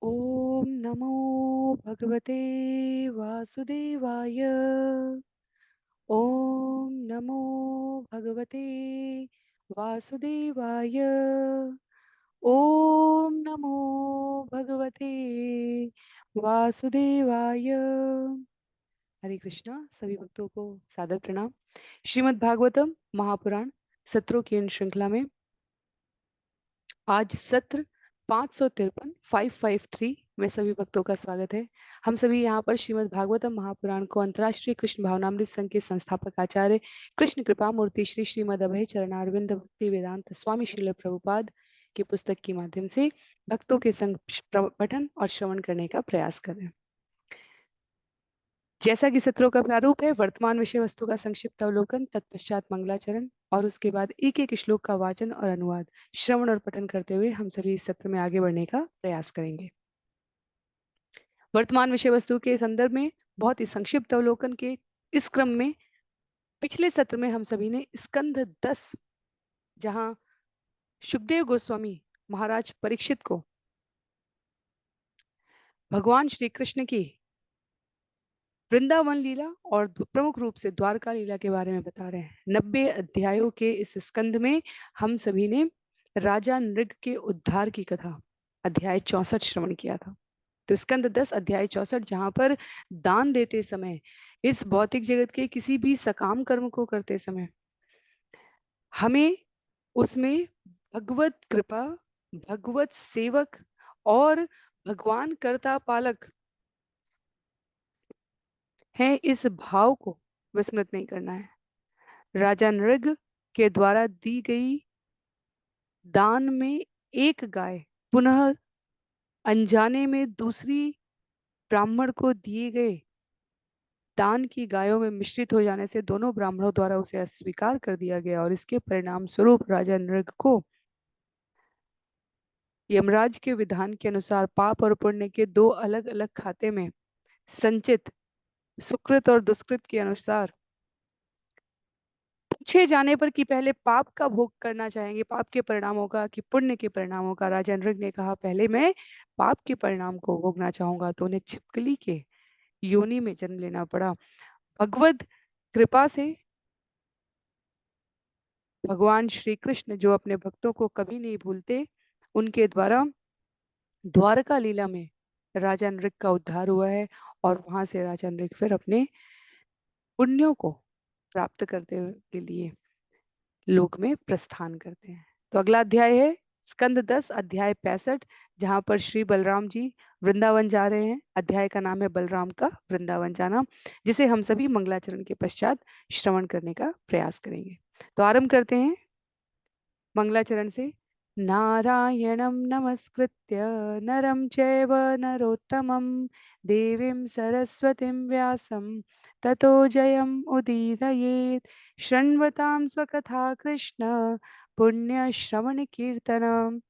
ओम नमो भगवते वासुदेवाय। ओम नमो भगवते वासुदेवाय। ओम नमो भगवते वासुदेवाय। हरे कृष्णा। सभी भक्तों को सादर प्रणाम। श्रीमद् भागवतम महापुराण सत्रों की इन श्रृंखला में आज सत्र 553 553 में सभी भक्तों का स्वागत है। हम सभी यहाँ पर श्रीमद् भागवतम महापुराण को अंतर्राष्ट्रीय कृष्ण भावनामृत संघ के संस्थापक आचार्य कृष्ण कृपा मूर्ति श्री श्रीमद् अभय चरणारविंद भक्ति वेदांत स्वामी श्रील प्रभुपाद की पुस्तक के माध्यम से भक्तों के संग पठन और श्रवण करने का प्रयास कर रहे हैं। जैसा कि सत्रों का प्रारूप है, वर्तमान विषय वस्तु का संक्षिप्त अवलोकन, तत्पश्चात मंगलाचरण और उसके बाद एक एक श्लोक का वाचन और अनुवाद, श्रवण और पठन करते हुए हम सभी इस सत्र में आगे बढ़ने का प्रयास करेंगे। वर्तमान विषय वस्तु के संदर्भ में बहुत ही संक्षिप्त अवलोकन के इस क्रम में पिछले सत्र में हम सभी ने स्कंध 10, जहां सुखदेव गोस्वामी महाराज परीक्षित को भगवान श्री कृष्ण की वृंदावन लीला और प्रमुख रूप से द्वारका लीला के बारे में बता रहे हैं। 90 अध्यायों के इस स्कंद में हम सभी ने राजा नृग के उद्धार की कथा अध्याय 64 श्रवण किया था। तो स्कंद 10 अध्याय 64, जहां पर दान देते समय, इस भौतिक जगत के किसी भी सकाम कर्म को करते समय हमें उसमें भगवत कृपा, भगवत सेवक और भगवान कर्ता पालक है, इस भाव को विस्मृत नहीं करना है। राजा नृग के द्वारा दी गई दान में एक गाय पुनः अनजाने में दूसरी ब्राह्मण को दिए गए दान की गायों में मिश्रित हो जाने से दोनों ब्राह्मणों द्वारा उसे अस्वीकार कर दिया गया और इसके परिणाम स्वरूप राजा नृग को यमराज के विधान के अनुसार पाप और पुण्य के दो अलग अलग खाते में संचित सुकृत और दुष्कृत के अनुसार पूछे जाने पर कि पहले पाप का भोग करना चाहेंगे, पाप के परिणामों का कि पुण्य के परिणामों का, राजा नृग ने कहा पहले मैं पाप के परिणाम को भोगना चाहूंगा। तो उन्हें छिपकली के योनि में जन्म लेना पड़ा। भगवत कृपा से भगवान श्री कृष्ण, जो अपने भक्तों को कभी नहीं भूलते, उनके द्वारा द्वारका लीला में राजा नृग का उद्धार हुआ है और वहां से राजा नृग फिर अपने पुण्यों को प्राप्त करते के लिए लोक में प्रस्थान करते हैं। तो अगला अध्याय है स्कंद 10 अध्याय 65, जहां पर श्री बलराम जी वृंदावन जा रहे हैं। अध्याय का नाम है बलराम का वृंदावन जाना, जिसे हम सभी मंगलाचरण के पश्चात श्रवण करने का प्रयास करेंगे। तो आरंभ करते हैं मंगलाचरण से। नारायणं नमस्कृत्य नरं चैव नरोत्तमं देवीं सरस्वतीं व्यासं ततो जयम् उदीरयेत्। शृण्वतां स्वकथा कृष्ण पुण्यश्रवणकीर्तनम्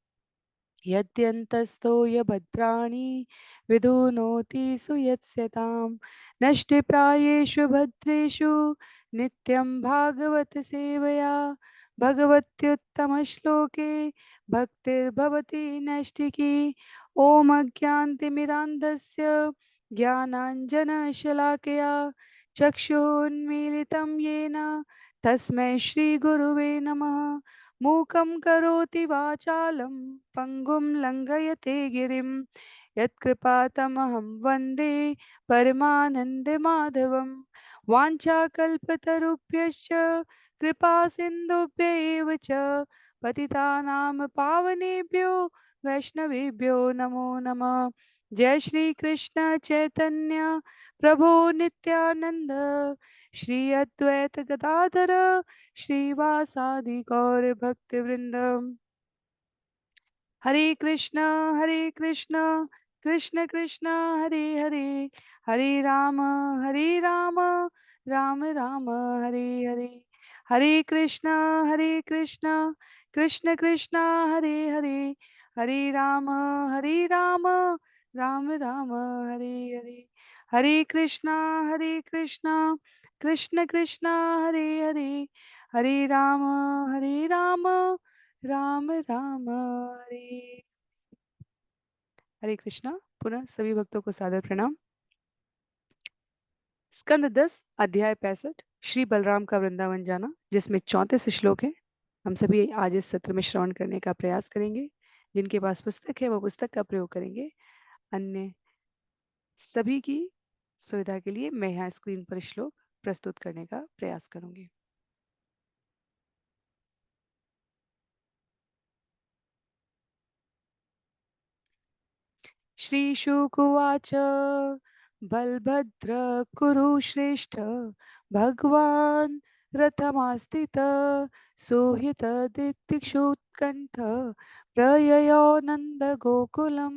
यद्यन्तस्थो यभद्राणि विधुनोति सुयत्स्यतां नष्टिप्रायेषु भद्रेषु नित्यं भागवत सेवया भगवत्युत्तमश्लोके भक्तिर्भवति नैष्टिकी। ॐ अज्ञानतिमिरान्धस्य ज्ञानाञ्जनशलाकया चक्षुरुन्मीलितं येन तस्मै श्रीगुरुवे नमः। मूकं करोति वाचालं पङ्गुं लङ्घयते गिरिं यत्कृपातमहं वन्दे परमानन्दमाधवं। वाञ्छाकल्पतरुभ्यश्च कृपा सिन्धुभ्य एव च पतितानां पावनेभ्यो वैष्णवेभ्यो नमो नमः। जय श्री कृष्ण चैतन्य प्रभु नित्यानंद श्री अद्वैत गदाधर श्रीवासादि गौर भक्त वृंद। हरे कृष्णा कृष्ण कृष्ण हरे हरे, हरे राम राम राम हरे हरे। हरे कृष्णा कृष्ण कृष्ण हरे हरे, हरे राम राम राम हरे हरे। हरे कृष्णा कृष्ण कृष्ण हरे हरे, हरे राम राम राम हरे। हरे कृष्णा। पुनः सभी भक्तों को सादर प्रणाम। स्कंद 10 अध्याय 65 श्री बलराम का वृंदावन जाना, जिसमें 34 श्लोक है। हम सभी आज इस सत्र में श्रवण करने का प्रयास करेंगे। जिनके पास पुस्तक है वो पुस्तक का प्रयोग करेंगे। अन्य सभी की सुविधा के लिए मैं यहाँ स्क्रीन पर श्लोक प्रस्तुत करने का प्रयास करूंगी। श्रीशुकुवाच बलभद्र कुरु श्रेष्ठ भगवान् रथमास्थित सोहित दिक्षुत्कण्ठ प्रययो नंद गोकुलम।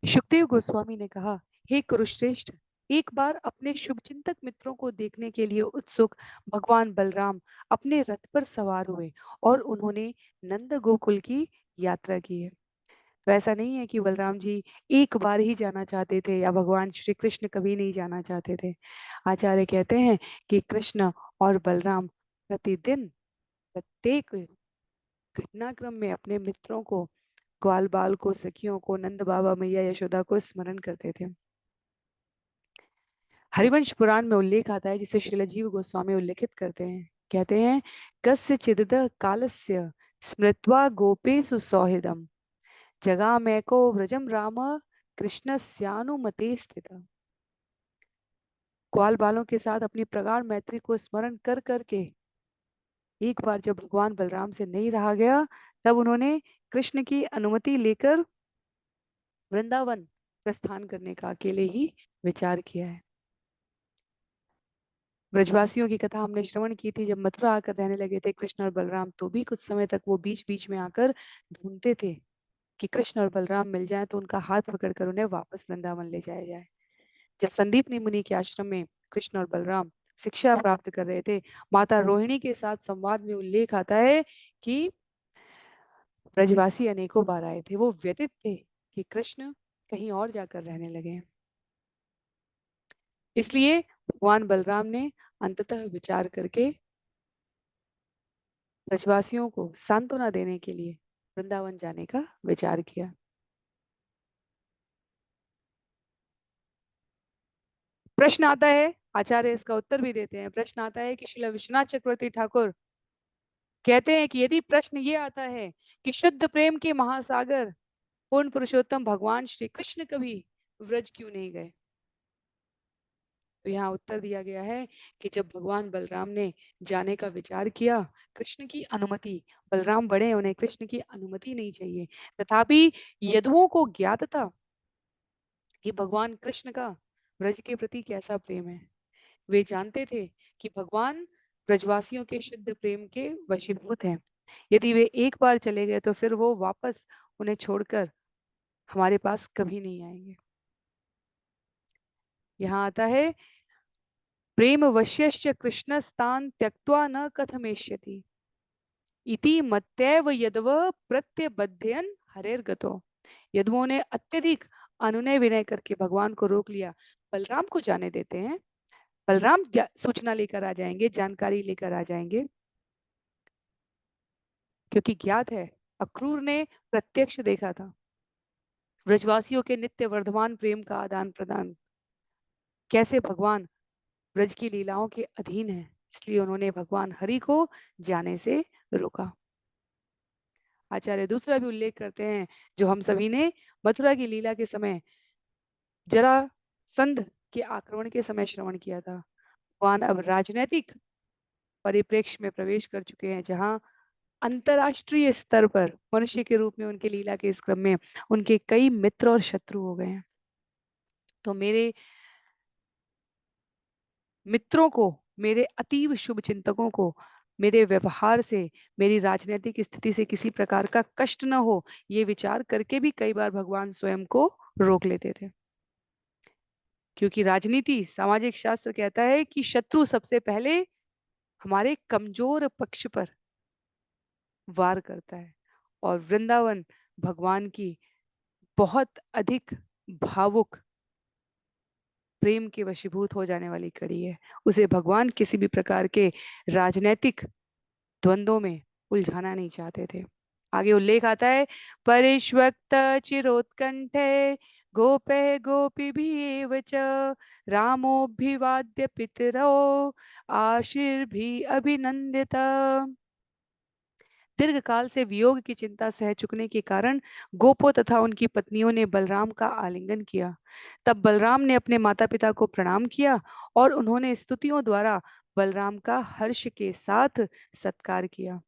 सुखदेव गोस्वामी ने कहा, हे कुरुश्रेष्ठ, एक बार अपने शुभचिंतक मित्रों को देखने के लिए उत्सुक भगवान बलराम अपने रथ पर सवार हुए और उन्होंने नंद गोकुल की यात्रा की है। तो ऐसा नहीं है कि बलराम जी एक बार ही जाना चाहते थे या भगवान श्री कृष्ण कभी नहीं जाना चाहते थे। आचार्य कहते हैं कि कृष्ण और बलराम प्रतिदिन प्रत्येक घटनाक्रम में अपने मित्रों को, ग्वाल बाल को, सखियों को, नंद बाबा, मैया यशोदा को स्मरण करते थे। हरिवंश पुराण में उल्लेख आता है, जिसे श्रीलजीव गोस्वामी उल्लेखित करते हैं। कहते हैं, कस्य चिदद कालस्य स्मृत्वा गोपेषु सौहृदम जगामैको व्रजम राम कृष्णस्यानुमते स्थित। ग्वाल बालों के साथ अपनी प्रगाढ़ मैत्री को स्मरण कर करके एक बार जब भगवान बलराम से नहीं रहा गया, तब उन्होंने कृष्ण की अनुमति लेकर वृंदावन प्रस्थान करने का अकेले ही विचार किया है। ब्रजवासियों की कथा हमने श्रवण की थी। जब मथुरा आकर रहने लगे थे कृष्ण और बलराम, तो भी कुछ समय तक वो बीच बीच में आकर ढूंढते थे कि कृष्ण और बलराम मिल जाएं तो उनका हाथ पकड़कर उन्हें वापस वृंदावन ले जाया जाए। जब संदीपनी मुनि के आश्रम में कृष्ण और बलराम शिक्षा प्राप्त कर रहे थे, माता रोहिणी के साथ संवाद में उल्लेख आता है कि ब्रजवासी अनेकों बार आए थे। वो व्यथित थे कि कृष्ण कहीं और जाकर रहने लगे। इसलिए भगवान बलराम ने अंततः विचार करके ब्रजवासियों को सांत्वना देने के लिए वृंदावन जाने का विचार किया। प्रश्न आता है, आचार्य इसका उत्तर भी देते हैं। प्रश्न आता है कि श्रील विश्वनाथ चक्रवर्ती ठाकुर कहते हैं कि यदि प्रश्न ये आता है कि शुद्ध प्रेम के महासागर पूर्ण पुरुषोत्तम भगवान श्री कृष्ण कभी व्रज क्यों नहीं गए, तो यहाँ उत्तर दिया गया है कि जब भगवान बलराम ने जाने का विचार किया, कृष्ण की अनुमति, बलराम बड़े हैं, उन्हें कृष्ण की अनुमति नहीं चाहिए, तथापि यदुओं को ज्ञात था कि भगवान कृष्ण का ब्रज के प्रति कैसा प्रेम है। वे जानते थे कि भगवान ब्रजवासियों के शुद्ध प्रेम के वशीभूत हैं। यदि वे एक बार चले गए तो फिर वो वापस उन्हें छोड़कर हमारे पास कभी नहीं आएंगे। यहाँ आता है, प्रेम वश्यश्च कृष्णस्तान त्यक्त्वा न कथमेष्यति इति मत्यैव यदव प्रत्यबध्यन हरेर्गतो। यदुओं ने अत्यधिक अनुनय विनय करके भगवान को रोक लिया। बलराम को जाने देते हैं, बलराम सूचना लेकर आ जाएंगे, जानकारी लेकर आ जाएंगे, क्योंकि ज्ञात है, अक्रूर ने प्रत्यक्ष देखा था ब्रजवासियों के नित्य वर्धमान प्रेम का आदान प्रदान, कैसे भगवान ब्रज की लीलाओं के अधीन है। इसलिए उन्होंने भगवान हरि को जाने से रोका। आचार्य दूसरा भी उल्लेख करते हैं, जो हम सभी ने मथुरा की लीला के समय जरासंध के आक्रमण के समय श्रवण किया था। भगवान अब राजनीतिक परिप्रेक्ष्य में प्रवेश कर चुके हैं, जहां अंतरराष्ट्रीय स्तर पर मनुष्य के रूप में उनके लीला के इस क्रम में उनके कई मित्र और शत्रु हो गए हैं। तो मेरे मित्रों को, मेरे अतीव शुभ चिंतकों को मेरे व्यवहार से, मेरी राजनीतिक स्थिति से किसी प्रकार का कष्ट न हो, ये विचार करके भी कई बार भगवान स्वयं को रोक लेते थे। क्योंकि राजनीति, सामाजिक शास्त्र कहता है कि शत्रु सबसे पहले हमारे कमजोर पक्ष पर वार करता है, और वृंदावन भगवान की बहुत अधिक भावुक प्रेम के वशीभूत हो जाने वाली कड़ी है। उसे भगवान किसी भी प्रकार के राजनीतिक द्वंद्वों में उलझाना नहीं चाहते थे। आगे उल्लेख आता है, परिष्वक्त चिरोत्कंठे गोपे गोपीभिः च रामोऽभिवाद्य पितरो आशीर्भिः अभिनंदित। दीर्घ काल से वियोग की चिंता सह चुकने के कारण गोपों तथा उनकी पत्नियों ने बलराम का आलिंगन किया। तब बलराम ने अपने माता पिता को प्रणाम किया और उन्होंने स्तुतियों द्वारा बलराम का हर्ष के साथ सत्कार किया।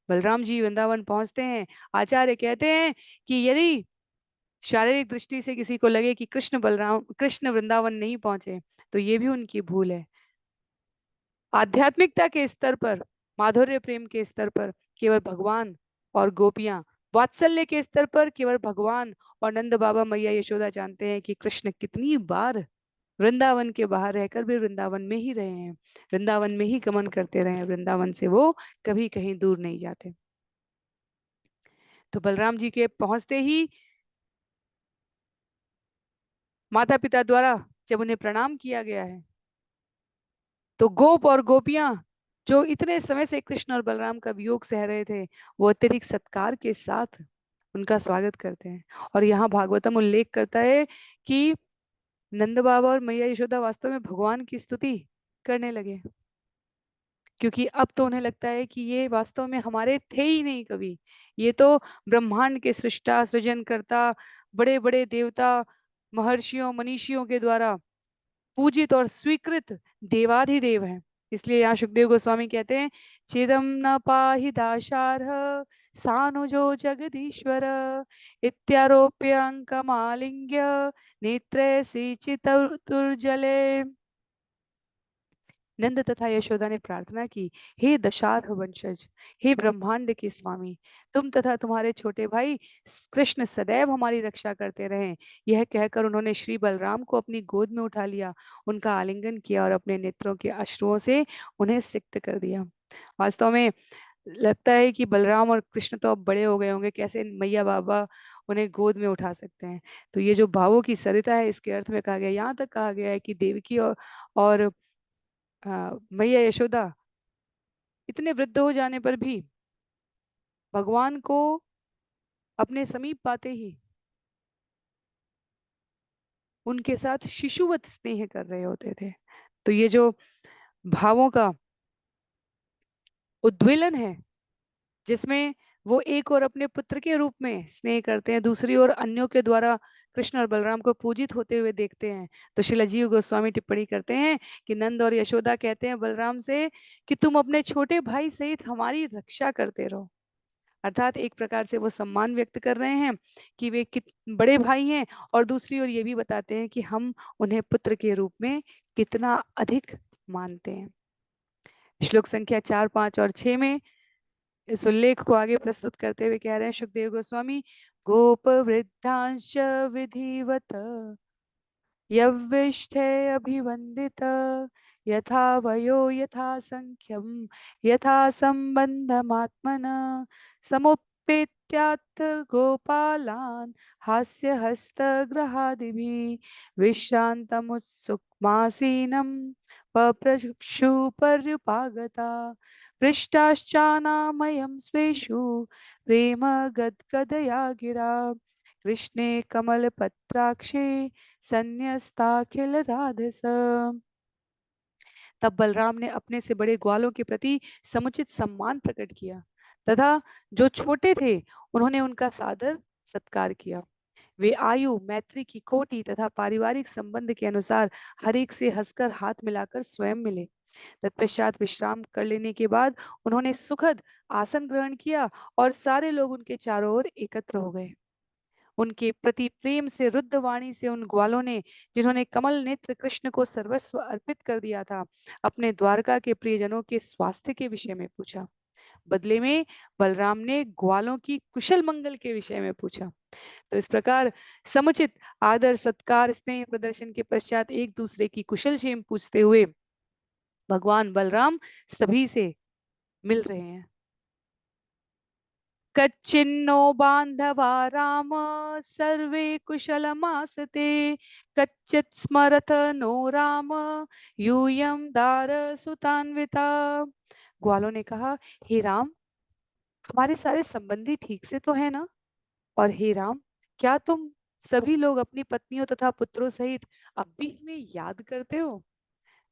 बलराम जी वृंदावन पहुंचते हैं। आचार्य कहते हैं कि यदि शारीरिक दृष्टि से किसी को लगे कि कृष्ण वृंदावन नहीं पहुंचे, तो ये भी उनकी भूल है। आध्यात्मिकता के स्तर पर, माधुर्य प्रेम के स्तर पर केवल भगवान और गोपियां, वात्सल्य के स्तर पर केवल भगवान और नंद बाबा मैया यशोदा जानते हैं कि कृष्ण कितनी बार वृंदावन के बाहर रहकर भी वृंदावन में ही रहे हैं, वृंदावन में ही गमन करते रहे हैं, वृंदावन से वो कभी कहीं दूर नहीं जाते। तो बलराम जी के पहुंचते ही माता पिता द्वारा जब उन्हें प्रणाम किया गया है, तो गोप और गोपियां जो इतने समय से कृष्ण और बलराम का वियोग सह रहे थे, वो अत्यधिक सत्कार के साथ उनका स्वागत करते हैं। और यहाँ भागवतम उल्लेख करता है कि नंद बाबा और मैया यशोदा वास्तव में भगवान की स्तुति करने लगे, क्योंकि अब तो उन्हें लगता है कि ये वास्तव में हमारे थे ही नहीं कभी, ये तो ब्रह्मांड के सृष्टा सृजनकर्ता, बड़े बड़े देवता, महर्षियों मनीषियों के द्वारा पूजित और स्वीकृत देवाधिदेव है। इसलिए यहाँ सुखदेव गोस्वामी कहते हैं, चिरम न पाहि दाशार्ह सानुजो जगदीश्वर इत्यारोप्य अंकमालिंग्य नेत्रे सिंचितुर्जले। नंद तथा यशोदा ने प्रार्थना की, हे दशार्ह वंशज, हे ब्रह्मांड के स्वामी, तुम तथा तुम्हारे छोटे भाई कृष्ण सदैव हमारी रक्षा करते रहें। यह कहकर उन्होंने श्री बलराम को अपनी गोद में उठा लिया, उनका आलिंगन किया और अपने नेत्रों के अश्रुओं से उन्हें सिक्त कर दिया। वास्तव में लगता है कि बलराम और कृष्ण तो अब बड़े हो गए होंगे, कैसे मैया बाबा उन्हें गोद में उठा सकते हैं। तो ये जो भावों की सरिता है, इसके अर्थ में कहा गया, यहाँ तक कहा गया है कि देवकी और मैया यशोदा इतने वृद्ध हो जाने पर भी भगवान को अपने समीप पाते ही उनके साथ शिशुवत स्नेह कर रहे होते थे। तो ये जो भावों का उद्वेलन है, जिसमें वो एक और अपने पुत्र के रूप में स्नेह करते हैं, दूसरी ओर अन्यों के द्वारा कृष्ण और बलराम को पूजित होते हुए देखते हैं। तो श्रील जीव गोस्वामी टिप्पणी करते हैं कि नंद और यशोदा कहते हैं बलराम से कि तुम अपने छोटे भाई सहित हमारी रक्षा करते रहो। अर्थात एक प्रकार से वो सम्मान व्यक्त कर रहे हैं कि वे कित बड़े भाई हैं, और दूसरी ओर ये भी बताते हैं कि हम उन्हें पुत्र के रूप में कितना अधिक मानते हैं। श्लोक संख्या 4, 5 और 6 में इस उल्लेख को आगे प्रस्तुत करते हुए कह रहे हैं सुखदेव गोस्वामी, गोप वृद्धांश विधिवत यविष्ठे अभिवंदित यथा वयो यथा संख्यम यथा संबंधमात्मन समुपेत्यात् गोपालान् हास्य हस्तग्रहादिभिः विश्रान्तमुत्सुकमासीनं पप्रचक्षु पर्युपागता पृष्टाश्चानामयं स्वेषु प्रेम गद्गदया गिरा कृष्णे कमलपत्राक्षे संन्यस्ताखिल राधस। तब बलराम ने अपने से बड़े ग्वालों के प्रति समुचित सम्मान प्रकट किया तथा जो छोटे थे उन्होंने उनका सादर सत्कार किया। वे आयु, मैत्री की कोटि तथा पारिवारिक संबंध के अनुसार हर एक से हंसकर हाथ मिलाकर स्वयं मिले। तत्पश्चात विश्राम कर लेने के बाद उन्होंने सुखद आसन ग्रहण किया और सारे लोग उनके चारों ओर एकत्र हो गए। उनके प्रति प्रेम से रुद्ध वाणी से उन ग्वालों ने, जिन्होंने कमल नेत्र कृष्ण को सर्वस्व अर्पित कर दिया था, अपने द्वारका के प्रियजनों के स्वास्थ्य के विषय में पूछा। बदले में बलराम ने ग्वालों की कुशल मंगल के विषय में पूछा। तो इस प्रकार समुचित आदर सत्कार स्नेह प्रदर्शन के पश्चात एक दूसरे की कुशल क्षेम पूछते हुए भगवान बलराम सभी से मिल रहे हैं। कच्चिन्नो बांधवा राम सर्वे कुशलमासते कच्चित् स्मरथ नो राम यूयम दार सुतान्विता। ग्वालों ने कहा, हे राम, हमारे सारे संबंधी ठीक से तो है ना? और हे राम, क्या तुम सभी लोग अपनी पत्नियों तथा पुत्रों सहित अब भी हमें याद करते हो?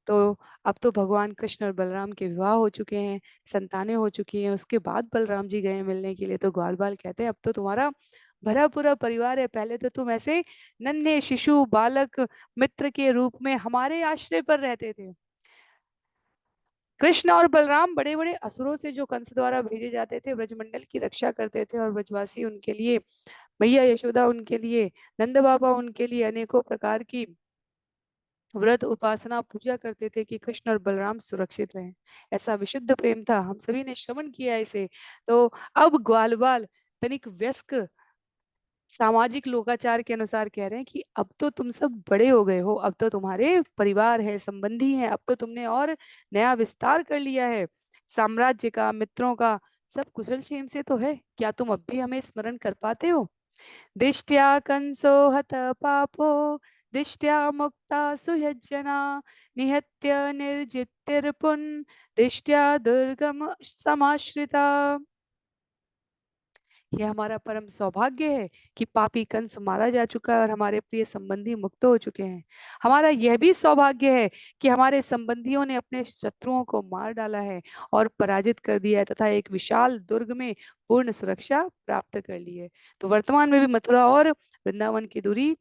तो अब तो भगवान कृष्ण और बलराम के विवाह हो चुके हैं, संतानें हो चुकी हैं। उसके बाद बलराम जी गए मिलने के लिए, तो ग्वाल बाल कहते हैं अब तो तुम्हारा भरा पूरा परिवार है। पहले तो तुम ऐसे नन्हे शिशु बालक मित्र के रूप में हमारे आश्रय पर रहते थे। कृष्ण और बलराम बड़े बड़े असुरों से जो कंस द्वारा भेजे जाते थे, ब्रजमंडल की रक्षा करते थे, और ब्रजवासी उनके लिए, मैया यशोदा उनके लिए, नंद बाबा उनके लिए अनेकों प्रकार की व्रत उपासना पूजा करते थे कि कृष्ण और बलराम सुरक्षित रहें। ऐसा विशुद्ध प्रेम था, हम सभी ने श्रवण किया इसे। तो अब ग्वाल बाल तनिक व्यस्क सामाजिक लोकाचार के अनुसार कह रहे हैं कि अब तो तुम सब बड़े हो गए हो, अब तो तुम्हारे परिवार है, संबंधी हैं, अब तो तुमने और नया विस्तार कर लिया है साम्राज्य का, मित्रों का। सब कुशल क्षेम से तो है, क्या तुम अब भी हमें स्मरण कर पाते हो? दिष्ट्या कंसो हत पापो, दिष्ट्या मुक्ता सुहज्जना, निहत्य निर्जित्तिर्पुन, दिष्ट्या दुर्गम समाश्रिता। यह हमारा परम सौभाग्य है कि पापी कंस मारा जा चुका है और हमारे प्रिय संबंधी मुक्त हो चुके हैं। हमारा यह भी सौभाग्य है कि हमारे संबंधियों ने अपने शत्रुओं को मार डाला है और पराजित कर दिया है तथा एक विशाल दुर्ग में पूर्ण सुरक्षा प्राप्त कर ली है। तो वर्तमान में भी मथुरा और वृंदावन की दूरी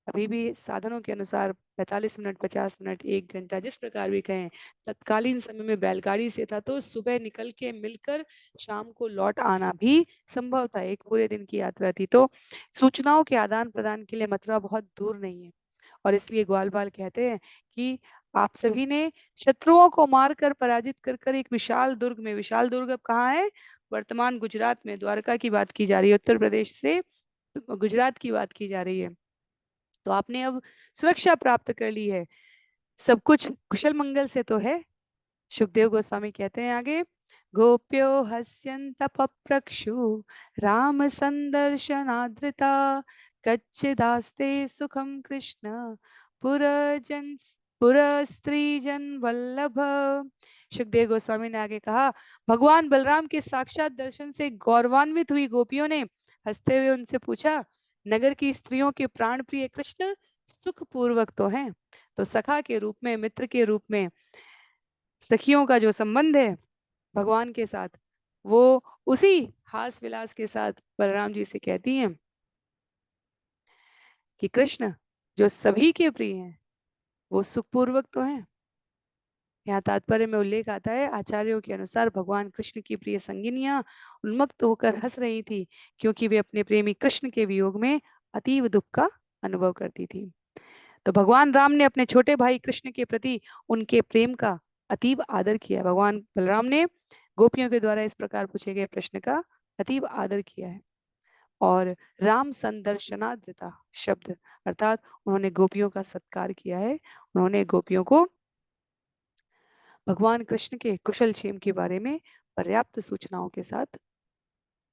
अभी भी साधनों के अनुसार 45 मिनट, 50 मिनट, 1 घंटा, जिस प्रकार भी कहें। तत्कालीन समय में बैलगाड़ी से था तो सुबह निकल के मिलकर शाम को लौट आना भी संभव था, एक पूरे दिन की यात्रा थी। तो सूचनाओं के आदान प्रदान के लिए मथुरा बहुत दूर नहीं है, और इसलिए ग्वाल बाल कहते हैं कि आप सभी ने शत्रुओं को मारकर पराजित कर कर एक विशाल दुर्ग में, विशाल दुर्ग अब कहाँ है? वर्तमान गुजरात में, द्वारका की बात की जा रही है, उत्तर प्रदेश से गुजरात की बात की जा रही है। तो आपने अब सुरक्षा प्राप्त कर ली है, सब कुछ कुशल मंगल से तो है। सुखदेव गोस्वामी कहते हैं आगे, गोप्यो हस्यन्त पप्रक्षु राम संदर्शनादृता, कच्चिदास्ते सुखम कृष्ण पुरजन पुरस्त्रीजन वल्लभ। सुखदेव गोस्वामी ने आगे कहा, भगवान बलराम के साक्षात दर्शन से गौरवान्वित हुई गोपियों ने हंसते हुए उनसे पूछा, नगर की स्त्रियों के प्राण प्रिय कृष्ण सुख पूर्वक तो हैं, तो सखा के रूप में, मित्र के रूप में सखियों का जो संबंध है भगवान के साथ, वो उसी हास विलास के साथ बलराम जी से कहती हैं कि कृष्ण जो सभी के प्रिय हैं वो सुखपूर्वक तो हैं। यहाँ तात्पर्य में उल्लेख आता है, आचार्यों के अनुसार भगवान कृष्ण की प्रिय संगिनियां उन्मत्त होकर हंस रही थी, क्योंकि वे अपने प्रेमी कृष्ण के वियोग में अतीव दुख का अनुभव करती थी। तो भगवान राम ने अपने छोटे भाई कृष्ण के प्रति उनके प्रेम का अतीब आदर किया। भगवान बलराम ने गोपियों के द्वारा इस प्रकार पूछे गए प्रश्न का अतीब आदर किया है। और राम संदर्शनाद्रता शब्द अर्थात उन्होंने गोपियों का सत्कार किया है, उन्होंने गोपियों को भगवान कृष्ण के कुशल क्षेम के बारे में पर्याप्त सूचनाओं के साथ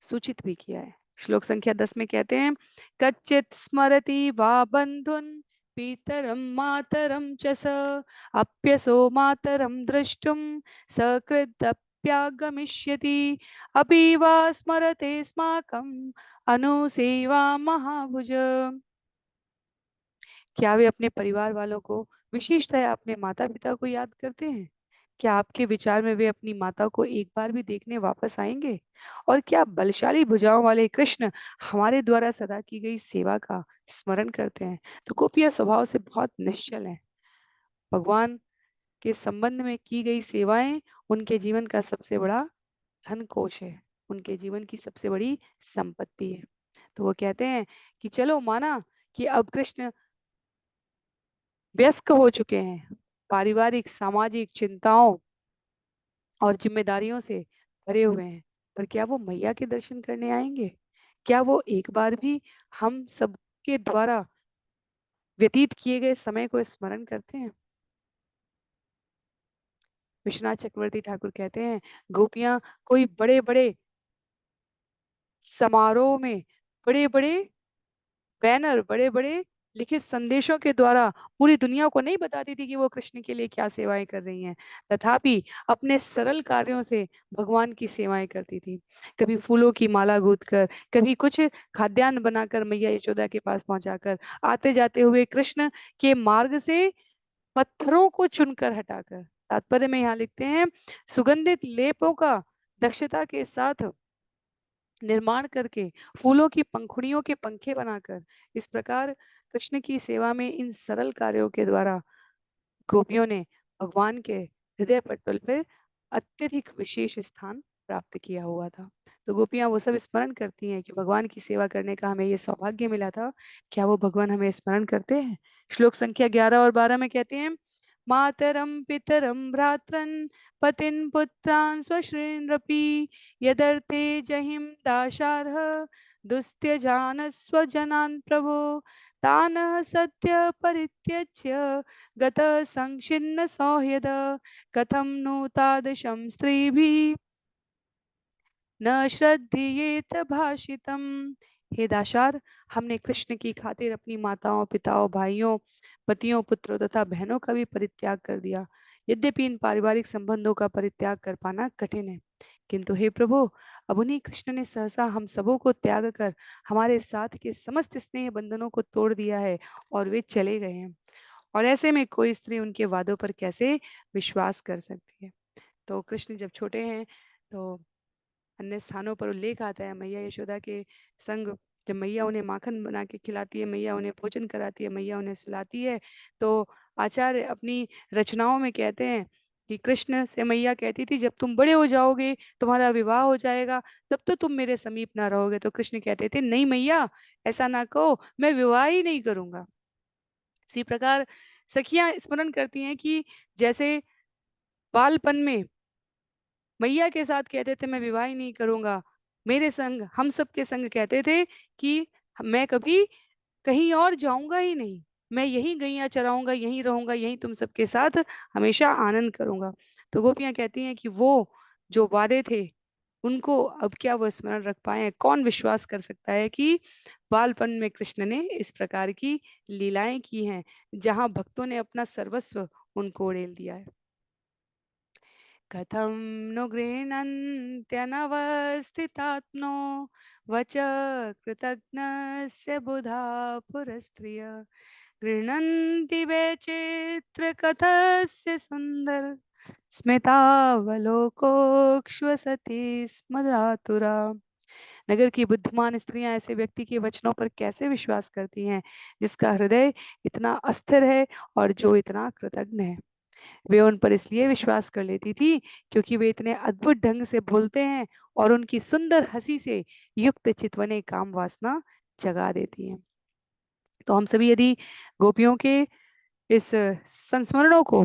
सूचित भी किया है। श्लोक संख्या 10 में कहते हैं, कच्चित स्मरति वा बंधुन पितरम मातरम च स, अप्यसो मातरम द्रष्टुम सकृदप्यागमिष्यति, अपि वा स्मरते स्माकम अनुसेवा महाभुज। क्या वे अपने परिवार वालों को, विशेषतः अपने माता पिता को याद करते हैं? क्या आपके विचार में वे अपनी माता को एक बार भी देखने वापस आएंगे? और क्या बलशाली भुजाओं वाले कृष्ण हमारे द्वारा सदा की गई सेवा का स्मरण करते हैं? तो गोपियां स्वभाव से बहुत निश्चल हैं। भगवान के संबंध में की गई सेवाएं उनके जीवन का सबसे बड़ा धन कोश है, उनके जीवन की सबसे बड़ी संपत्ति है। तो वो कहते हैं कि चलो माना कि अब कृष्ण व्यस्त हो चुके हैं, पारिवारिक सामाजिक चिंताओं और जिम्मेदारियों से भरे हुए हैं, पर क्या वो मैया के दर्शन करने आएंगे? क्या वो एक बार भी हम सबके द्वारा व्यतीत किए गए समय को स्मरण करते हैं? विश्वनाथ चक्रवर्ती ठाकुर कहते हैं, गोपियां कोई बड़े बड़े समारोह में, बड़े बड़े बैनर, बड़े बड़े लिखित संदेशों के द्वारा पूरी दुनिया को नहीं बताती थी कि वो कृष्ण के लिए क्या सेवाएं कर रही हैं, तथापि अपने सरल कार्यों से भगवान की सेवाएं करती थी। कभी फूलों की माला गूंथकर, कभी कुछ खाद्यान्न बनाकर मैया यशोदा के पास पहुंचाकर, आते जाते हुए कृष्ण के मार्ग से पत्थरों को चुनकर हटाकर। तात्पर्य में यहाँ लिखते हैं, सुगंधित लेपों का दक्षता के साथ निर्माण करके, फूलों की पंखुड़ियों के पंखे बनाकर, इस प्रकार कृष्ण की सेवा में इन सरल कार्यों के द्वारा गोपियों ने भगवान के हृदय पटल पर अत्यधिक विशेष स्थान प्राप्त किया हुआ था। तो गोपियां वो सब स्मरण करती हैं कि भगवान की सेवा करने का हमें ये सौभाग्य मिला था। क्या वो भगवान हमें स्मरण करते हैं? श्लोक संख्या 11 और 12 में कहते हैं, मातरम पितरम भ्रात्रन पतिन पुत्रान् स्वश्रीनृपि यदर्थे जहिं दाशार्ह दुस्त्यजान स्वजनान् प्रभो तान सत्य परित्यज्य गत संक्षिन्न सौह्यद कथम नु तादृशं स्त्रीभिः न श्रद्धेयेत भाषितम। हे दाशार, हमने कृष्ण की खातिर अपनी माताओं, पिताओं, भाइयों, पतियों, पुत्रों तथा बहनों का भी परित्याग कर दिया। यद्यपि इन पारिवारिक संबंधों का परित्याग कर पाना कठिन है, किंतु हे प्रभु, अब उन्हीं कृष्ण ने सहसा हम सबों को त्याग कर हमारे साथ के समस्त स्नेह बंधनों को तोड़ दिया है और वे चले गए हैं। और ऐसे में कोई स्त्री उनके वादों पर कैसे विश्वास कर सकती है? तो कृष्ण जब छोटे हैं तो अन्य स्थानों पर उल्लेख आता है मैया यशोदा के संग, जब मैया उन्हें माखन बना के खिलाती है, मैया उन्हें भोजन कराती है, मैया उन्हें सुलाती है, तो आचार्य अपनी रचनाओं में कहते हैं कि कृष्ण से मैया कहती थी, जब तुम बड़े हो जाओगे, तुम्हारा विवाह हो जाएगा, तब तो तुम मेरे समीप ना रहोगे। तो कृष्ण कहते थे, नहीं मैया, ऐसा ना कहो, मैं विवाह ही नहीं करूंगा। इसी प्रकार सखियां स्मरण करती हैं कि जैसे बालपन में मैया के साथ कहते थे मैं विवाह ही नहीं करूंगा, मेरे संग, हम सब के संग कहते थे कि मैं कभी कहीं और जाऊंगा ही नहीं, मैं यहीं गैया चराऊंगा, यहीं रहूंगा, यहीं तुम सबके साथ हमेशा आनंद करूंगा। तो गोपियां कहती हैं कि वो जो वादे थे उनको अब क्या वो स्मरण रख पाए? कौन विश्वास कर सकता है कि बालपन में कृष्ण ने इस प्रकार की लीलाएं की हैं, जहां भक्तों ने अपना सर्वस्व उनको उड़ेल दिया है। कथं नु गृह्णन्त्यनवस्थितात्मनो वच कृतघ्नस्य बुधा पुरस्त्रिय गृह्णन्ति वैचित्र्यकथस्य सुन्दर स्मितावलोकोक्ष्वसति स्मदातुरा। नगर की बुद्धिमान स्त्रियां ऐसे व्यक्ति के वचनों पर कैसे विश्वास करती हैं जिसका हृदय इतना अस्थिर है और जो इतना कृतघ्न है? वे उन पर इसलिए विश्वास कर लेती थी क्योंकि वे इतने अद्भुत ढंग से बोलते हैं और उनकी सुंदर हंसी से युक्त चितवने काम वासना जगा देती हैं। तो हम सभी यदि गोपियों के इस संस्मरणों को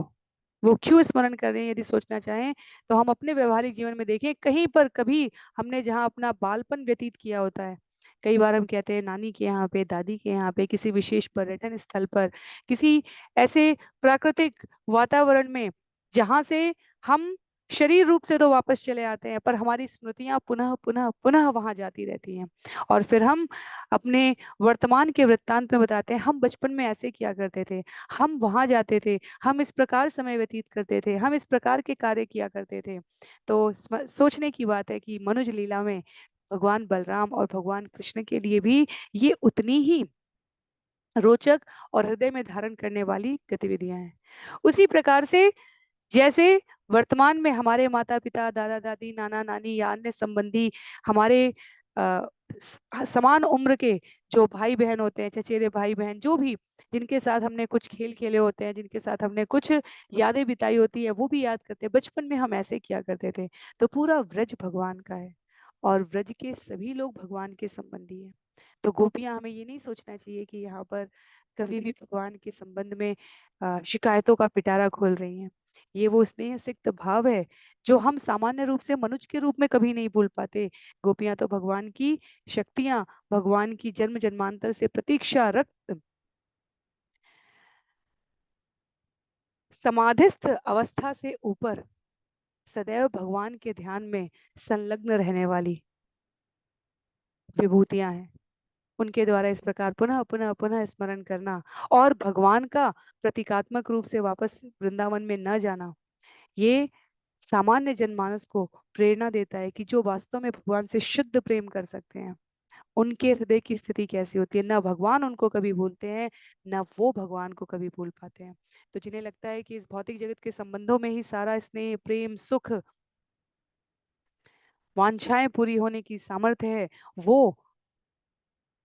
वो क्यों स्मरण कर रहे हैं यदि सोचना चाहें, तो हम अपने व्यवहारिक जीवन में देखें, कहीं पर कभी हमने जहाँ अपना बालपन व्यतीत किया होता है, कई बार हम कहते हैं नानी के यहाँ पे, दादी के यहाँ पे, किसी विशेष पर्यटन स्थल पर, किसी ऐसे प्राकृतिक वातावरण में जहाँ से हम शरीर रूप से तो वापस चले आते हैं, पर हमारी स्मृतियां पुनः पुनः पुनः वहां जाती रहती हैं। और फिर हम अपने वर्तमान के वृत्तांत में बताते हैं, हम बचपन में ऐसे किया करते थे, हम वहां जाते थे, हम इस प्रकार समय व्यतीत करते थे, हम इस प्रकार के कार्य किया करते थे। तो सोचने की बात है कि मनुज लीला में भगवान बलराम और भगवान कृष्ण के लिए भी ये उतनी ही रोचक और हृदय में धारण करने वाली गतिविधियां हैं। उसी प्रकार से जैसे वर्तमान में हमारे माता पिता, दादा दादी, नाना नानी या अन्य संबंधी, हमारे समान उम्र के जो भाई बहन होते हैं, चचेरे भाई बहन, जो भी जिनके साथ हमने कुछ खेल खेले होते हैं, जिनके साथ हमने कुछ यादें बिताई होती है, वो भी याद करते हैं बचपन में हम ऐसे किया करते थे। तो पूरा व्रज भगवान का है और व्रज के सभी लोग भगवान के संबंधी हैं। तो गोपियां, हमें ये नहीं सोचना चाहिए कि यहाँ पर कभी भी भगवान के संबंध में शिकायतों का पिटारा खोल रही हैं। ये वो स्नेह सिक्त भाव है जो हम सामान्य रूप से मनुष्य के रूप में कभी नहीं भूल पाते। गोपियां तो भगवान की शक्तियां, भगवान की जन्म जन्मांतर से प्रतीक्षा रक्त समाधिस्थ अवस्था से ऊपर सदैव भगवान के ध्यान में संलग्न रहने वाली विभूतियां हैं। उनके द्वारा इस प्रकार पुनः पुनः पुनः स्मरण करना और भगवान का प्रतीकात्मक रूप से वापस वृंदावन में न जाना, ये सामान्य जनमानस को प्रेरणा देता है कि जो वास्तव में भगवान से शुद्ध प्रेम कर सकते हैं उनके हृदय की स्थिति कैसी होती है। ना भगवान उनको कभी भूलते हैं, ना वो भगवान को कभी भूल पाते हैं। तो जिन्हें लगता है कि इस भौतिक जगत के संबंधों में ही सारा स्नेह, प्रेम, सुख, वांछाएं पूरी होने की सामर्थ्य है, वो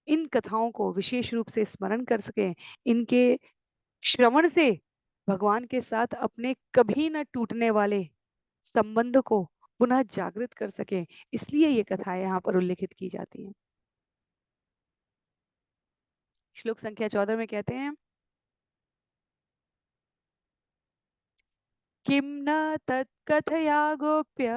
इन कथाओं को विशेष रूप से स्मरण कर सकें, इनके श्रवण से भगवान के साथ अपने कभी न टूटने वाले संबंध को पुनः जागृत कर सकें, इसलिए ये कथाएं यहाँ पर उल्लेखित की जाती हैं। श्लोक संख्या 14 में कहते हैं, किम न तत्कथया गोप्य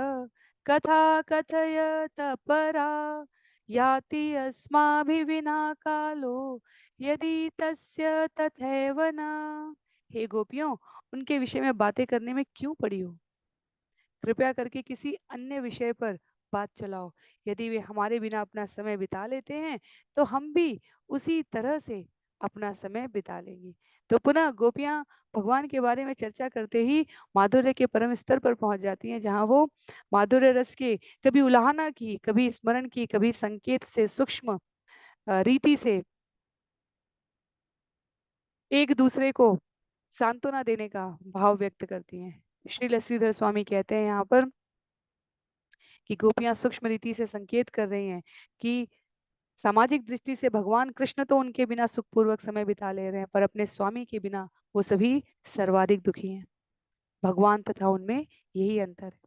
कथा कथयत परा याति अस्माभि विना कालो यदि तस्य तथैव न। हे गोपियों, उनके विषय में बातें करने में क्यों पड़ी हो? कृपया करके किसी अन्य विषय पर बात चलाओ। यदि वे हमारे बिना अपना समय बिता लेते हैं तो हम भी उसी तरह से अपना समय बिता लेंगे। तो पुनः गोपियां भगवान के बारे में चर्चा करते ही माधुर्य के परम स्तर पर पहुंच जाती हैं, जहां वो माधुर्य रस के कभी उलाहना की, कभी स्मरण की, कभी संकेत से, सूक्ष्म रीति से एक दूसरे को सांत्वना देने का भाव व्यक्त करती हैं। श्री लस्सीधर स्वामी कहते हैं यहाँ पर कि गोपियां सूक्ष्म रीति से संकेत कर रही हैं कि सामाजिक दृष्टि से भगवान कृष्ण तो उनके बिना सुखपूर्वक समय बिता ले रहे हैं, पर अपने स्वामी के बिना वो सभी सर्वाधिक दुखी हैं। भगवान तथा उनमें यही अंतर है।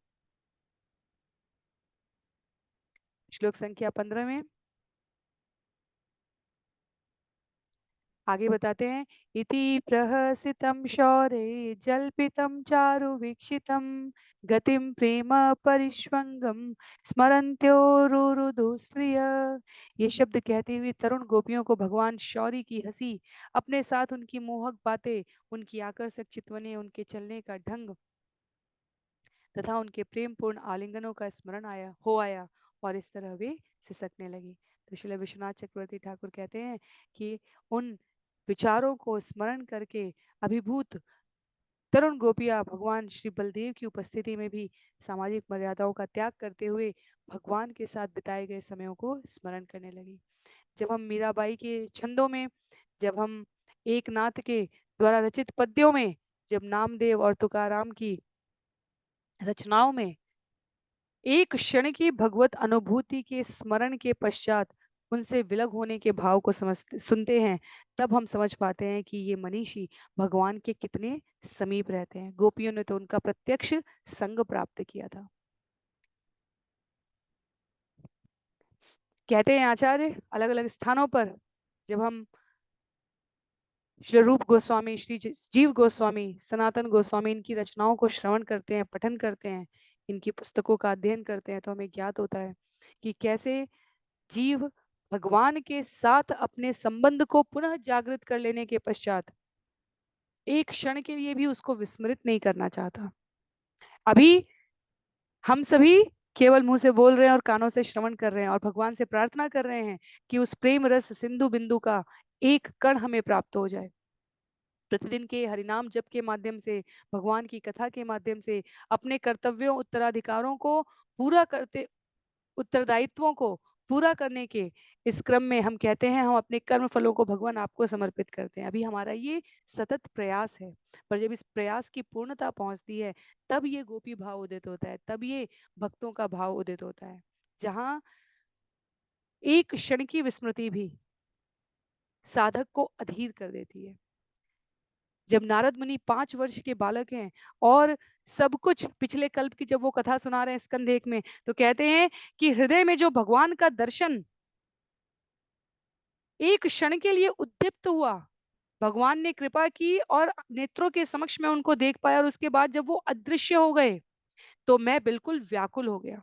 श्लोक संख्या 15 में आगे बताते हैं, इति प्रहसितं शौरे जल्पितं चारु वीक्षितं गतिं प्रेम परिष्वंगम स्मरन्त्यो रुरुदु स्त्रिय। ये शब्द कहते हुए तरुण गोपियों को भगवान शौरी की हंसी, अपने साथ उनकी मोहक बातें, उनकी आकर्षक चितवने, उनके चलने का ढंग तथा उनके प्रेम पूर्ण आलिंगनों का स्मरण आया और इस तरह वे सिसकने लगी। तो श्रील विश्वनाथ चक्रवर्ती ठाकुर कहते हैं कि उन विचारों को स्मरण करके अभिभूत तरुण गोपियां भगवान श्री बलदेव की उपस्थिति में भी सामाजिक मर्यादाओं का त्याग करते हुए भगवान के साथ बिताए गए समयों को स्मरण करने लगी। जब हम मीराबाई के छंदों में, जब हम एक नाथ के द्वारा रचित पद्यों में, जब नामदेव और तुकाराम की रचनाओं में एक क्षण की भगवत अनुभूति के स्मरण के पश्चात उनसे विलग होने के भाव को समझते सुनते हैं, तब हम समझ पाते हैं कि ये मनीषी भगवान के कितने समीप रहते हैं। गोपियों ने तो उनका प्रत्यक्ष संग प्राप्त किया था। कहते हैं आचार्य अलग अलग स्थानों पर, जब हम श्री रूप गोस्वामी, श्री जीव गोस्वामी, सनातन गोस्वामी इनकी रचनाओं को श्रवण करते हैं, पठन करते हैं, इनकी पुस्तकों का अध्ययन करते हैं, तो हमें ज्ञात होता है कि कैसे जीव भगवान के साथ अपने संबंध को पुनः जागृत कर लेने के पश्चात एक क्षण के लिए भी उसको विस्मृत नहीं करना चाहता। अभी हम सभी केवल मुंह से बोल रहे हैं और कानों से श्रवण कर रहे हैं और भगवान से प्रार्थना कर रहे हैं कि उस प्रेम रस सिंधु बिंदु का एक कण हमें प्राप्त हो जाए। प्रतिदिन के हरिनाम जप के माध्यम से, भगवान की कथा के माध्यम से, अपने कर्तव्यों, उत्तराधिकारों को पूरा करते, उत्तरदायित्वों को पूरा करने के इस क्रम में हम कहते हैं हम अपने कर्म फलों को भगवान आपको समर्पित करते हैं। अभी हमारा ये सतत प्रयास है, पर जब इस प्रयास की पूर्णता पहुंचती है तब ये गोपी भाव उदित होता है, तब ये भक्तों का भाव उदित होता है, जहां एक क्षण की विस्मृति भी साधक को अधीर कर देती है। जब नारद मुनि 5 वर्ष के बालक हैं और सब कुछ पिछले कल्प की जब वो कथा सुना रहे हैं स्कंद 1 में, तो कहते हैं कि हृदय में जो भगवान का दर्शन एक क्षण के लिए उद्दीप्त हुआ, भगवान ने कृपा की और नेत्रों के समक्ष में उनको देख पाया, और उसके बाद जब वो अदृश्य हो गए तो मैं बिल्कुल व्याकुल हो गया।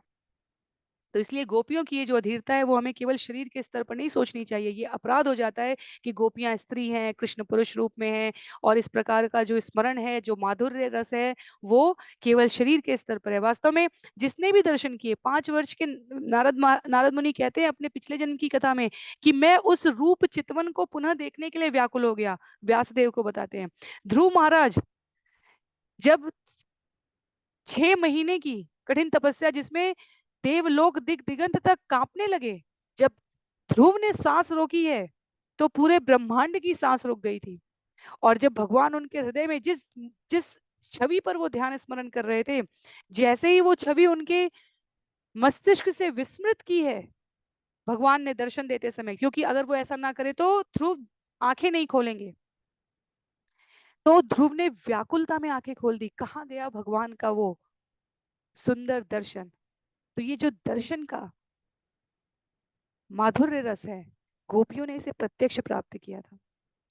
तो इसलिए गोपियों की ये जो अधीरता है वो हमें केवल शरीर के स्तर पर नहीं सोचनी चाहिए। ये अपराध हो जाता है कि गोपियां स्त्री हैं, कृष्ण पुरुष रूप में हैं, और इस प्रकार का जो स्मरण है, जो माधुर्य रस है, वो केवल शरीर के स्तर पर है। वास्तव में जिसने भी दर्शन किए, 5 वर्ष के नारद मुनि कहते हैं अपने पिछले जन्म की कथा में कि मैं उस रूप चितवन को पुनः देखने के लिए व्याकुल हो गया। व्यासदेव को बताते हैं। ध्रुव महाराज जब 6 महीने की कठिन तपस्या, जिसमें देवलोक दिग दिगंत तक कांपने लगे, जब ध्रुव ने सांस रोकी है तो पूरे ब्रह्मांड की सांस रुक गई थी। और जब भगवान उनके हृदय में जिस जिस छवि पर वो ध्यान स्मरण कर रहे थे, जैसे ही वो छवि उनके मस्तिष्क से विस्मृत की है भगवान ने दर्शन देते समय, क्योंकि अगर वो ऐसा ना करे तो ध्रुव आंखें नहीं खोलेंगे, तो ध्रुव ने व्याकुलता में आंखें खोल दी। कहाँ गया भगवान का वो सुंदर दर्शन? तो ये जो दर्शन का माधुर्य रस है, गोपियों ने इसे प्रत्यक्ष प्राप्त किया था,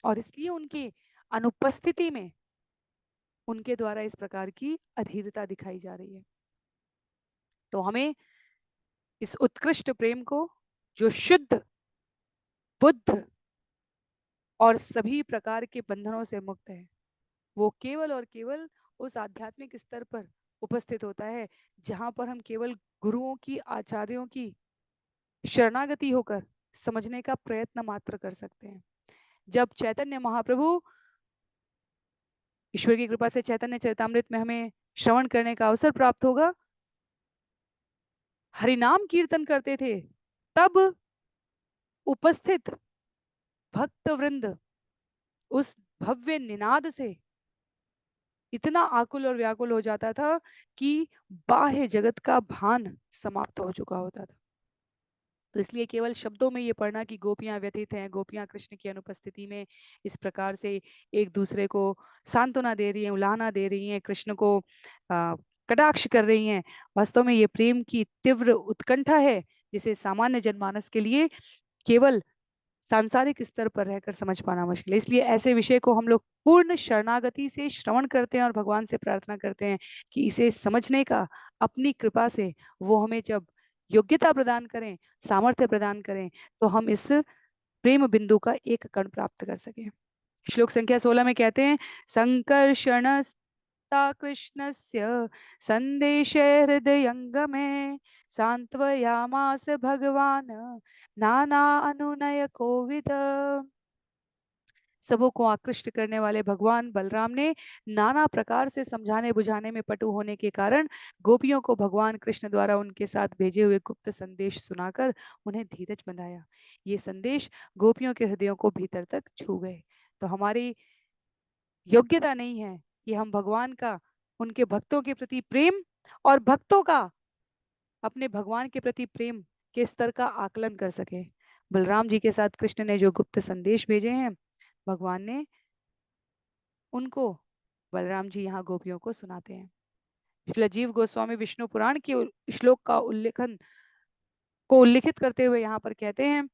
और इसलिए उनकी अनुपस्थिति में उनके द्वारा इस प्रकार की अधीरता दिखाई जा रही है। तो हमें इस उत्कृष्ट प्रेम को, जो शुद्ध, बुद्ध और सभी प्रकार के बंधनों से मुक्त है, वो केवल और केवल उस आध्यात्मिक स्तर पर उपस्थित होता है जहां पर हम केवल गुरुओं की, आचार्यों की शरणागति होकर समझने का प्रयत्न मात्र कर सकते हैं। जब चैतन्य महाप्रभु, ईश्वर की कृपा से चैतन्य चरितामृत में हमें श्रवण करने का अवसर प्राप्त होगा, हरिनाम कीर्तन करते थे, तब उपस्थित भक्त वृंद उस भव्य निनाद से इतना आकुल और व्याकुल हो जाता था कि बाह्य जगत का भान समाप्त हो चुका होता था। तो इसलिए केवल शब्दों में ये पढ़ना कि गोपियां व्यथित हैं, गोपियां कृष्ण की अनुपस्थिति में इस प्रकार से एक दूसरे को सांत्वना दे रही हैं, उलाहना दे रही हैं, कृष्ण को कटाक्ष कर रही हैं, वास्तव में ये प्रेम की तीव्र उत्कंठा है जिसे सामान्य जनमानस के लिए केवल सांसारिक स्तर पर रहकर समझ पाना मुश्किल है। इसलिए ऐसे विषय को हम लोग पूर्ण शरणागति से श्रवण करते हैं और भगवान से प्रार्थना करते हैं कि इसे समझने का अपनी कृपा से वो हमें जब योग्यता प्रदान करें, सामर्थ्य प्रदान करें, तो हम इस प्रेम बिंदु का एक कण प्राप्त कर सकें। श्लोक संख्या 16 में कहते हैं, संकर्षण कृष्णस्य संदेशे हृदयंगमे सांत्वयामास भगवान नाना अनुनय कोविद। सबों को आकृष्ट करने वाले भगवान बलराम ने नाना प्रकार से समझाने बुझाने में पटु होने के कारण गोपियों को भगवान कृष्ण द्वारा उनके साथ भेजे हुए गुप्त संदेश सुनाकर उन्हें धीरज बंधाया। ये संदेश गोपियों के हृदयों को भीतर तक छू गए। तो हमारी योग्यता नहीं है कि हम भगवान का, उनके भक्तों के प्रति प्रेम और भक्तों का अपने भगवान के प्रति प्रेम के स्तर का आकलन कर सके। बलराम जी के साथ कृष्ण ने जो गुप्त संदेश भेजे हैं, भगवान ने उनको, बलराम जी यहाँ गोपियों को सुनाते हैं। श्रील जीव गोस्वामी विष्णु पुराण के श्लोक का उल्लिखित करते हुए यहाँ पर कहते हैं,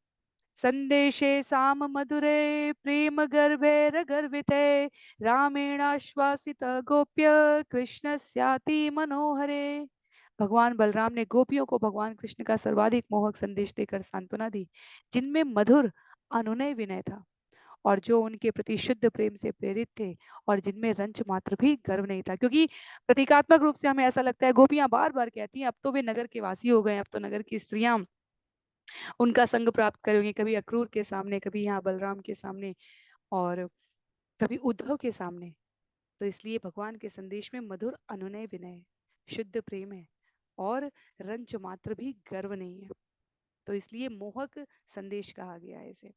संदेशे साम मधुरे प्रेम गर्भेर गर्भिते रामेणाश्वासित गोप्य कृष्ण स्याति मनोहरे। भगवान बलराम ने गोपियों को भगवान कृष्ण का सर्वाधिक मोहक संदेश देकर सांत्वना दी, जिनमें मधुर अनुनय विनय था और जो उनके प्रति शुद्ध प्रेम से प्रेरित थे, और जिनमें रंच मात्र भी गर्व नहीं था। क्योंकि प्रतीकात्मक रूप से हमें ऐसा लगता है, गोपियां बार बार कहती हैं अब तो वे नगर के वासी हो गए, अब तो नगर की स्त्रियां उनका संग प्राप्त करेंगी, कभी अक्रूर के सामने, कभी यहाँ बलराम के सामने, और कभी उद्धव के सामने। तो इसलिए भगवान के संदेश में मधुर अनुनय विनय, शुद्ध प्रेम है, और रंच मात्र भी गर्व नहीं है। तो इसलिए मोहक संदेश कहा गया है इसे।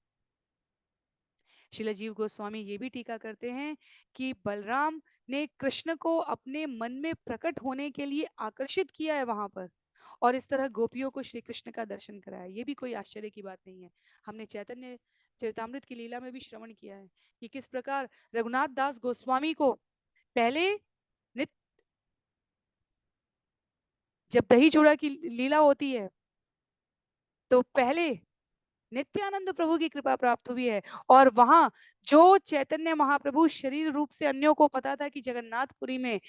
श्रील जीव गोस्वामी ये भी टीका करते हैं कि बलराम ने कृष्ण को अपने मन में प्रकट होने के लिए आकर्षित किया है वहां पर, और इस तरह गोपियों को श्री कृष्ण का दर्शन कराया। ये भी कोई आश्चर्य की बात नहीं है। हमने चैतन्य चरितामृत की लीला में भी श्रवण किया है कि किस प्रकार रघुनाथ दास गोस्वामी को पहले जब दही चूड़ा की लीला होती है तो पहले नित्यानंद प्रभु की कृपा प्राप्त हुई है, और वहां जो चैतन्य महाप्रभु शरीर रूप से अन्यों को पता था कि जगन्नाथपुरी में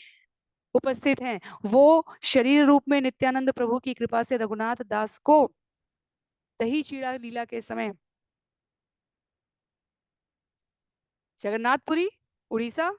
उपस्थित हैं। वो शरीर रूप में नित्यानंद प्रभु की कृपा से रघुनाथ दास को दही चीड़ा लीला के समय जगन्नाथपुरी, उड़ीसा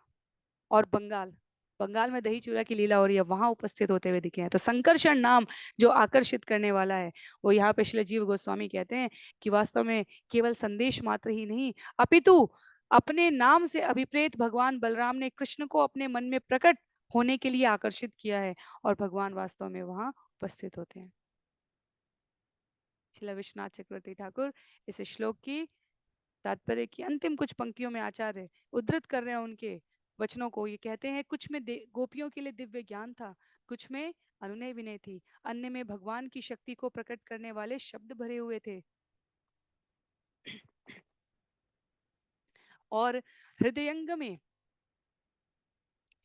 और बंगाल, बंगाल में दही चूड़ा की लीला हो रही है, वहां उपस्थित होते हुए दिखे हैं। तो संकर्षण नाम जो आकर्षित करने वाला है, वो यहाँ पे श्री जीव गोस्वामी कहते हैं कि वास्तव में केवल संदेश मात्र ही नहीं, अपितु अपने नाम से अभिप्रेत भगवान बलराम ने कृष्ण को अपने मन में प्रकट होने के लिए आकर्षित किया है, और भगवान वास्तव में वहां उपस्थित होते हैं। श्रील विश्वनाथ चक्रवर्ती ठाकुर इस श्लोक की तात्पर्य की अंतिम कुछ पंक्तियों में आचार्य उद्धृत कर रहे हैं उनके वचनों को। ये कहते हैं, कुछ में गोपियों के लिए दिव्य ज्ञान था, कुछ में अनुनय विनय थी, अन्य में भगवान की शक्ति को प्रकट करने वाले शब्द भरे हुए थे, और हृदयंग में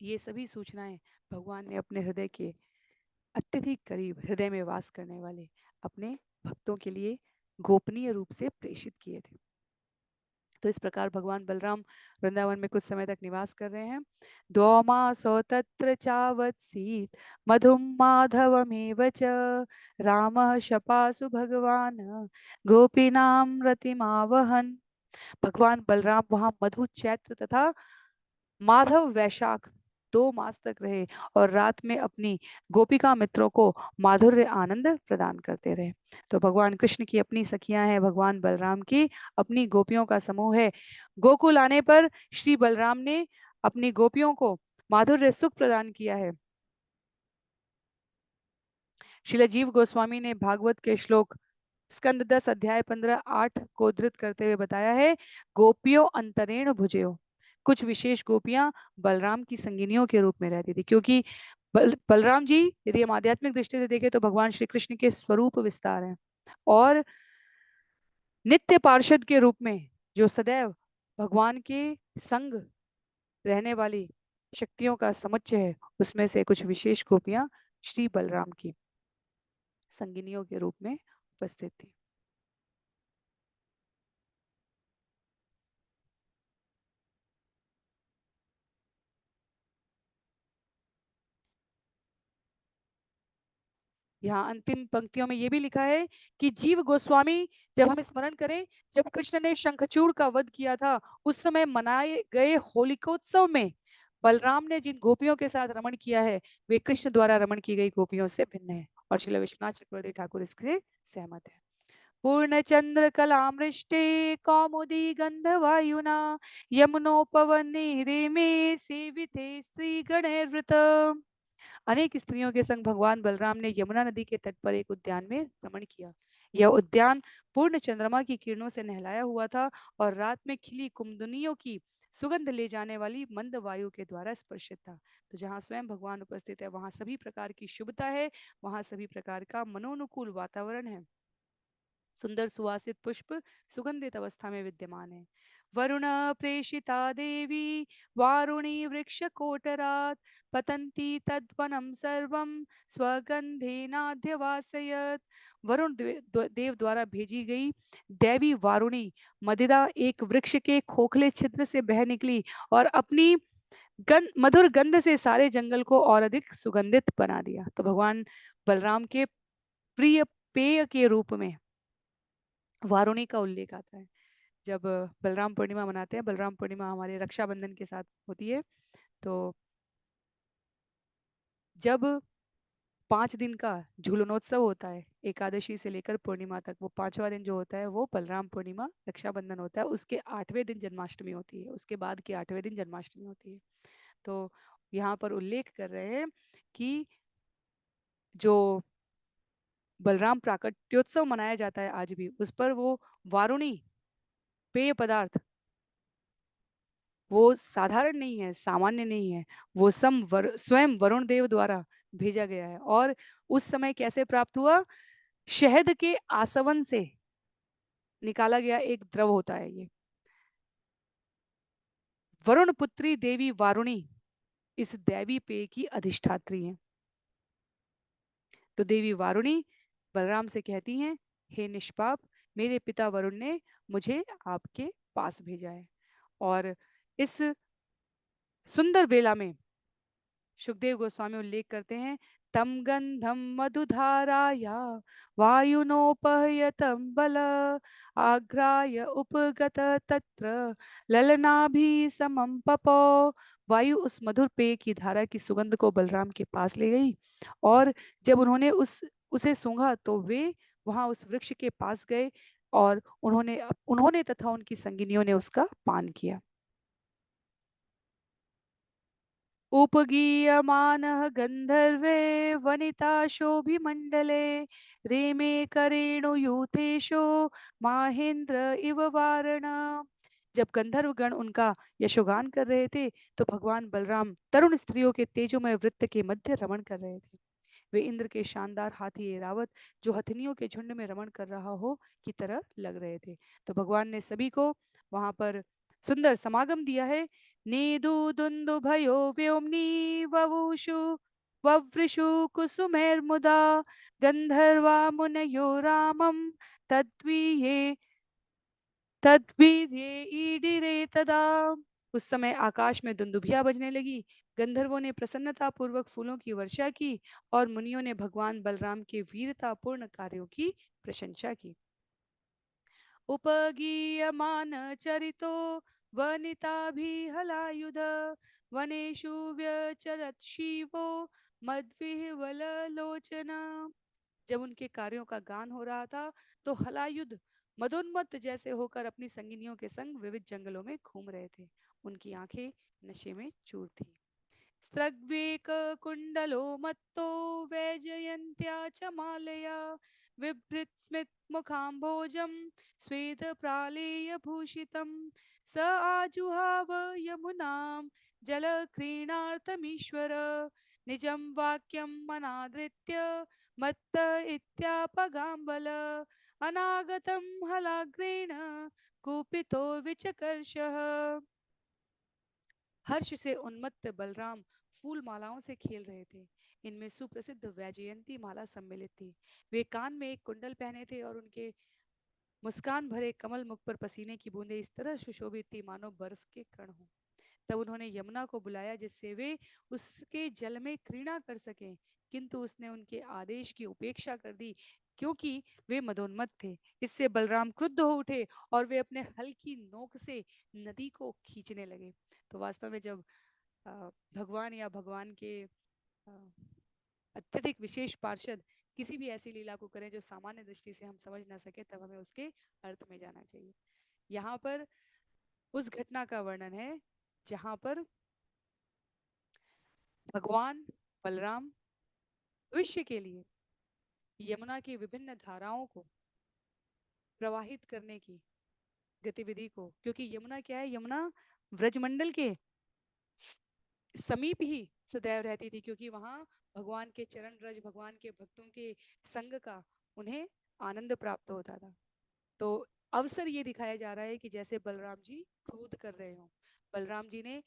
ये सभी सूचनाएं भगवान ने अपने हृदय के अत्यधिक करीब, हृदय में वास करने वाले अपने भक्तों के लिए गोपनीय रूप से प्रेषित किए थे। तो इस प्रकार भगवान बलराम वृंदावन में कुछ समय तक निवास कर रहे हैं। द्वौमासो तत्र चावत्सीत मधुम माधवमेव च रामः शपासु भगवान गोपीनाम रतिमावहन। भगवान बलराम वहां मधु चैत्र तथा माधव वैशाख 2 मास तक रहे, और रात में अपनी गोपिका मित्रों को माधुर्य आनंद प्रदान करते रहे। तो भगवान कृष्ण की अपनी सखियां हैं, भगवान बलराम की अपनी गोपियों का समूह है। गोकुल आने पर श्री बलराम ने अपनी गोपियों को माधुर्य सुख प्रदान किया है। श्रील जीव गोस्वामी ने भागवत के श्लोक स्कंद 10 अध्याय 15-8 को उद्धृत करते हुए बताया है, गोपियों अंतरेण भुजयो। कुछ विशेष गोपियां बलराम की संगिनियों के रूप में रहती थी, क्योंकि बलराम जी यदि हम आध्यात्मिक दृष्टि से देखें तो भगवान श्री कृष्ण के स्वरूप विस्तार हैं, और नित्य पार्षद के रूप में जो सदैव भगवान के संग रहने वाली शक्तियों का समुच्चय है, उसमें से कुछ विशेष गोपियां श्री बलराम की संगिनियों के रूप में उपस्थित थी। यहाँ अंतिम पंक्तियों में यह भी लिखा है कि जीव गोस्वामी, जब हम स्मरण करें, जब कृष्ण ने शंखचूड़ का वध किया था, उस समय मनाए गए होलिकोत्सव में बलराम ने जिन गोपियों के साथ रमण किया है, वे कृष्ण द्वारा रमण की गई गोपियों से भिन्न है, और श्रील विश्वनाथ चक्रवर्ती ठाकुर इससे सहमत है। पूर्ण चंद्र कलामृष्टे कौमुदी गंधवायुना यमुनोपवने रेमे सेविते स्त्री गणैर्वृत। अनेक स्त्रियों के संग भगवान बलराम ने यमुना नदी के तट पर एक उद्यान में भ्रमण किया। यह उद्यान पूर्ण चंद्रमा की किरणों से नहलाया हुआ था, और रात में खिली कुमुदिनियों की सुगंध ले जाने वाली मंद वायु के द्वारा स्पर्शित था। तो जहाँ स्वयं भगवान उपस्थित है, वहां सभी प्रकार की शुभता है, वहां सभी प्रकार का मनोनुकूल वातावरण है। सुंदर सुवासित पुष्प सुगंधित अवस्था में विद्यमान है। वरुण प्रेषिता देवी वारुणी वृक्ष कोटरात पतंती तद्वनम सर्वम स्वगंधेनाध्यवासयत। वरुण देव द्वारा भेजी गई देवी वारुणी मदिरा एक वृक्ष के खोखले छिद्र से बह निकली, और अपनी मधुर गंध से सारे जंगल को और अधिक सुगंधित बना दिया। तो भगवान बलराम के प्रिय पेय के रूप में वारुणी का उल्लेख आता है। जब बलराम पूर्णिमा मनाते हैं, बलराम पूर्णिमा हमारे रक्षाबंधन के साथ होती है, तो जब 5 दिन का झूलनोत्सव होता है, एकादशी से लेकर पूर्णिमा तक, वो 5वां दिन जो होता है वो बलराम पूर्णिमा रक्षाबंधन होता है। उसके 8वें दिन जन्माष्टमी होती है, उसके बाद के 8वें दिन जन्माष्टमी होती है। तो यहाँ पर उल्लेख कर रहे हैं कि जो बलराम प्राकट्योत्सव मनाया जाता है आज भी, उस पर वो वारुणी पेय पदार्थ वो साधारण नहीं है, सामान्य नहीं है, वो स्वयं वरुण देव द्वारा भेजा गया है। और उस समय कैसे प्राप्त हुआ? शहद के आसवन से निकाला गया एक द्रव होता है ये। वरुण पुत्री देवी वारुणी इस दैवी पेय की अधिष्ठात्री हैं। तो देवी वारुणी बलराम से कहती हैं, हे निष्पाप, मेरे पिता वरुण ने मुझे आपके पास भेजा है, और इस सुंदर बेला में सुखदेव गोस्वामी उल्लेख करते हैं, तम गंधम मधुधाराया वायुनोपहयतम बल आघ्राय उपगत तत्र ललनाभि समम पपो। वायु उस मधुर पेय की धारा की सुगंध को बलराम के पास ले गई, और जब उन्होंने उसे सूंघा तो वे वहां उस वृक्ष के पास गए, और उन्होंने तथा उनकी संगिनियों ने उसका पान किया। उपगीयमानः गन्धर्वे वनिताशोभिमण्डले रेमे करेणुयूथेशो माहेन्द्र इव वारण। जब गंधर्व गण उनका यशोगान कर रहे थे, तो भगवान बलराम तरुण स्त्रियों के तेजोमय वृत्त के मध्य रमण कर रहे थे। वे इंद्र के शानदार हाथी एरावत, जो हथनियों के झुंड में रमण कर रहा हो, की तरह लग रहे थे। तो भगवान ने सभी को वहां पर सुंदर समागम दिया है। नीदु दुंदु भयो व्योम्नि ववुषु ववृषु कुसुमैर्मुदा गंधर्वा मुनयो रामम तद्वीये तद्वीर्ये ईडिरे तदा। उस समय आकाश में दुंदुभिया बजने लगी, गंधर्वों ने प्रसन्नता पूर्वक फूलों की वर्षा की, और मुनियों ने भगवान बलराम के वीरतापूर्ण कार्यों की प्रशंसा की। उपगीयमान चरितो वनिताभिहलायुध वनेषु व्यचरत् शिवो मद्विह्वललोचन। जब उनके कार्यों का गान हो रहा था, तो हलायुध मदोन्मत्त जैसे होकर अपनी संगिनियों के संग विविध जंगलों में घूम रहे थे। उनकी आंखें नशे में चूर थी। स्रग्वेक कुंडलो मत्तो वैजयन्त्या च मालया विभृत स्मित मुखाम्भोजं स्वेद प्रालेय भूषितं स आजुहाव यमुनां जलक्रीणार्थमीश्वर निजं वाक्यं मनादृत्य मत्त इत्यापगाम्बल अनागतं हलाग्रेण कुपितो विचकर्षः। हर्ष से उन्मत्त बलराम फूल मालाओं से खेल रहे थे। इनमें सुप्रसिद्ध वैजयंती माला सम्मिलित थी। वे कान में एक कुंडल पहने थे, और उनके मुस्कान भरे कमल मुख पर पसीने की बूंदें इस तरह सुशोभित थी मानो बर्फ के कण हों। तब उन्होंने यमुना को बुलाया, जिससे वे उसके जल में क्रीड़ा कर सकें, किंतु उसने उनके आदेश की उपेक्षा कर दी, क्योंकि वे मदोन्मत्त थे। इससे बलराम क्रुद्ध हो उठे, और वे अपने हल की नोक से नदी को खींचने लगे। तो वास्तव में जब भगवान या भगवान के अत्यधिक विशेष पार्षद किसी भी ऐसी लीला को करें जो सामान्य दृष्टि से हम समझ ना सके, तब हमें उसके अर्थ में जाना चाहिए। यहाँ पर उस घटना का वर्णन है जहां पर भगवान बलराम भविष्य के लिए यमुना की विभिन्न धाराओं को प्रवाहित करने की गतिविधि को, क्योंकि यमुना क्या है, यमुना व्रजमंडल के समीप ही सदैव रहती थी, क्योंकि वहां भगवान के चरण रज, भगवान के भक्तों के संग का उन्हें आनंद प्राप्त होता था। तो अवसर ये दिखाया जा रहा है कि जैसे बलराम जी क्रोध कर रहे हो, बलराम जी ने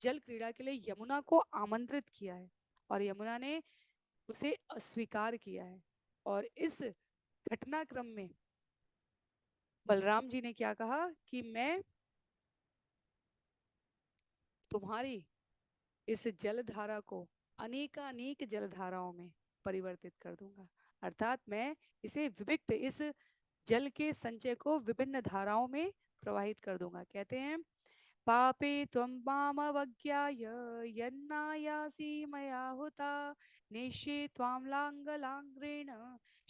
जल क्रीड़ा के लिए यमुना को आमंत्रित किया है, और यमुना ने उसे अस्वीकार किया है। और इस घटनाक्रम में बलराम जी ने क्या कहा कि मैं तुम्हारी इस जलधारा को अनेकानेक जलधाराओं में परिवर्तित कर दूंगा। अर्थात मैं इसे विविक्त, इस जल के संचय को विभिन्न धाराओं में प्रवाहित कर दूंगा। कहते हैं, पापे त्वं मामवज्ञाय यन्नायासि मया हुता नेष्ये त्वां लाङ्गलाङ्ग्रेण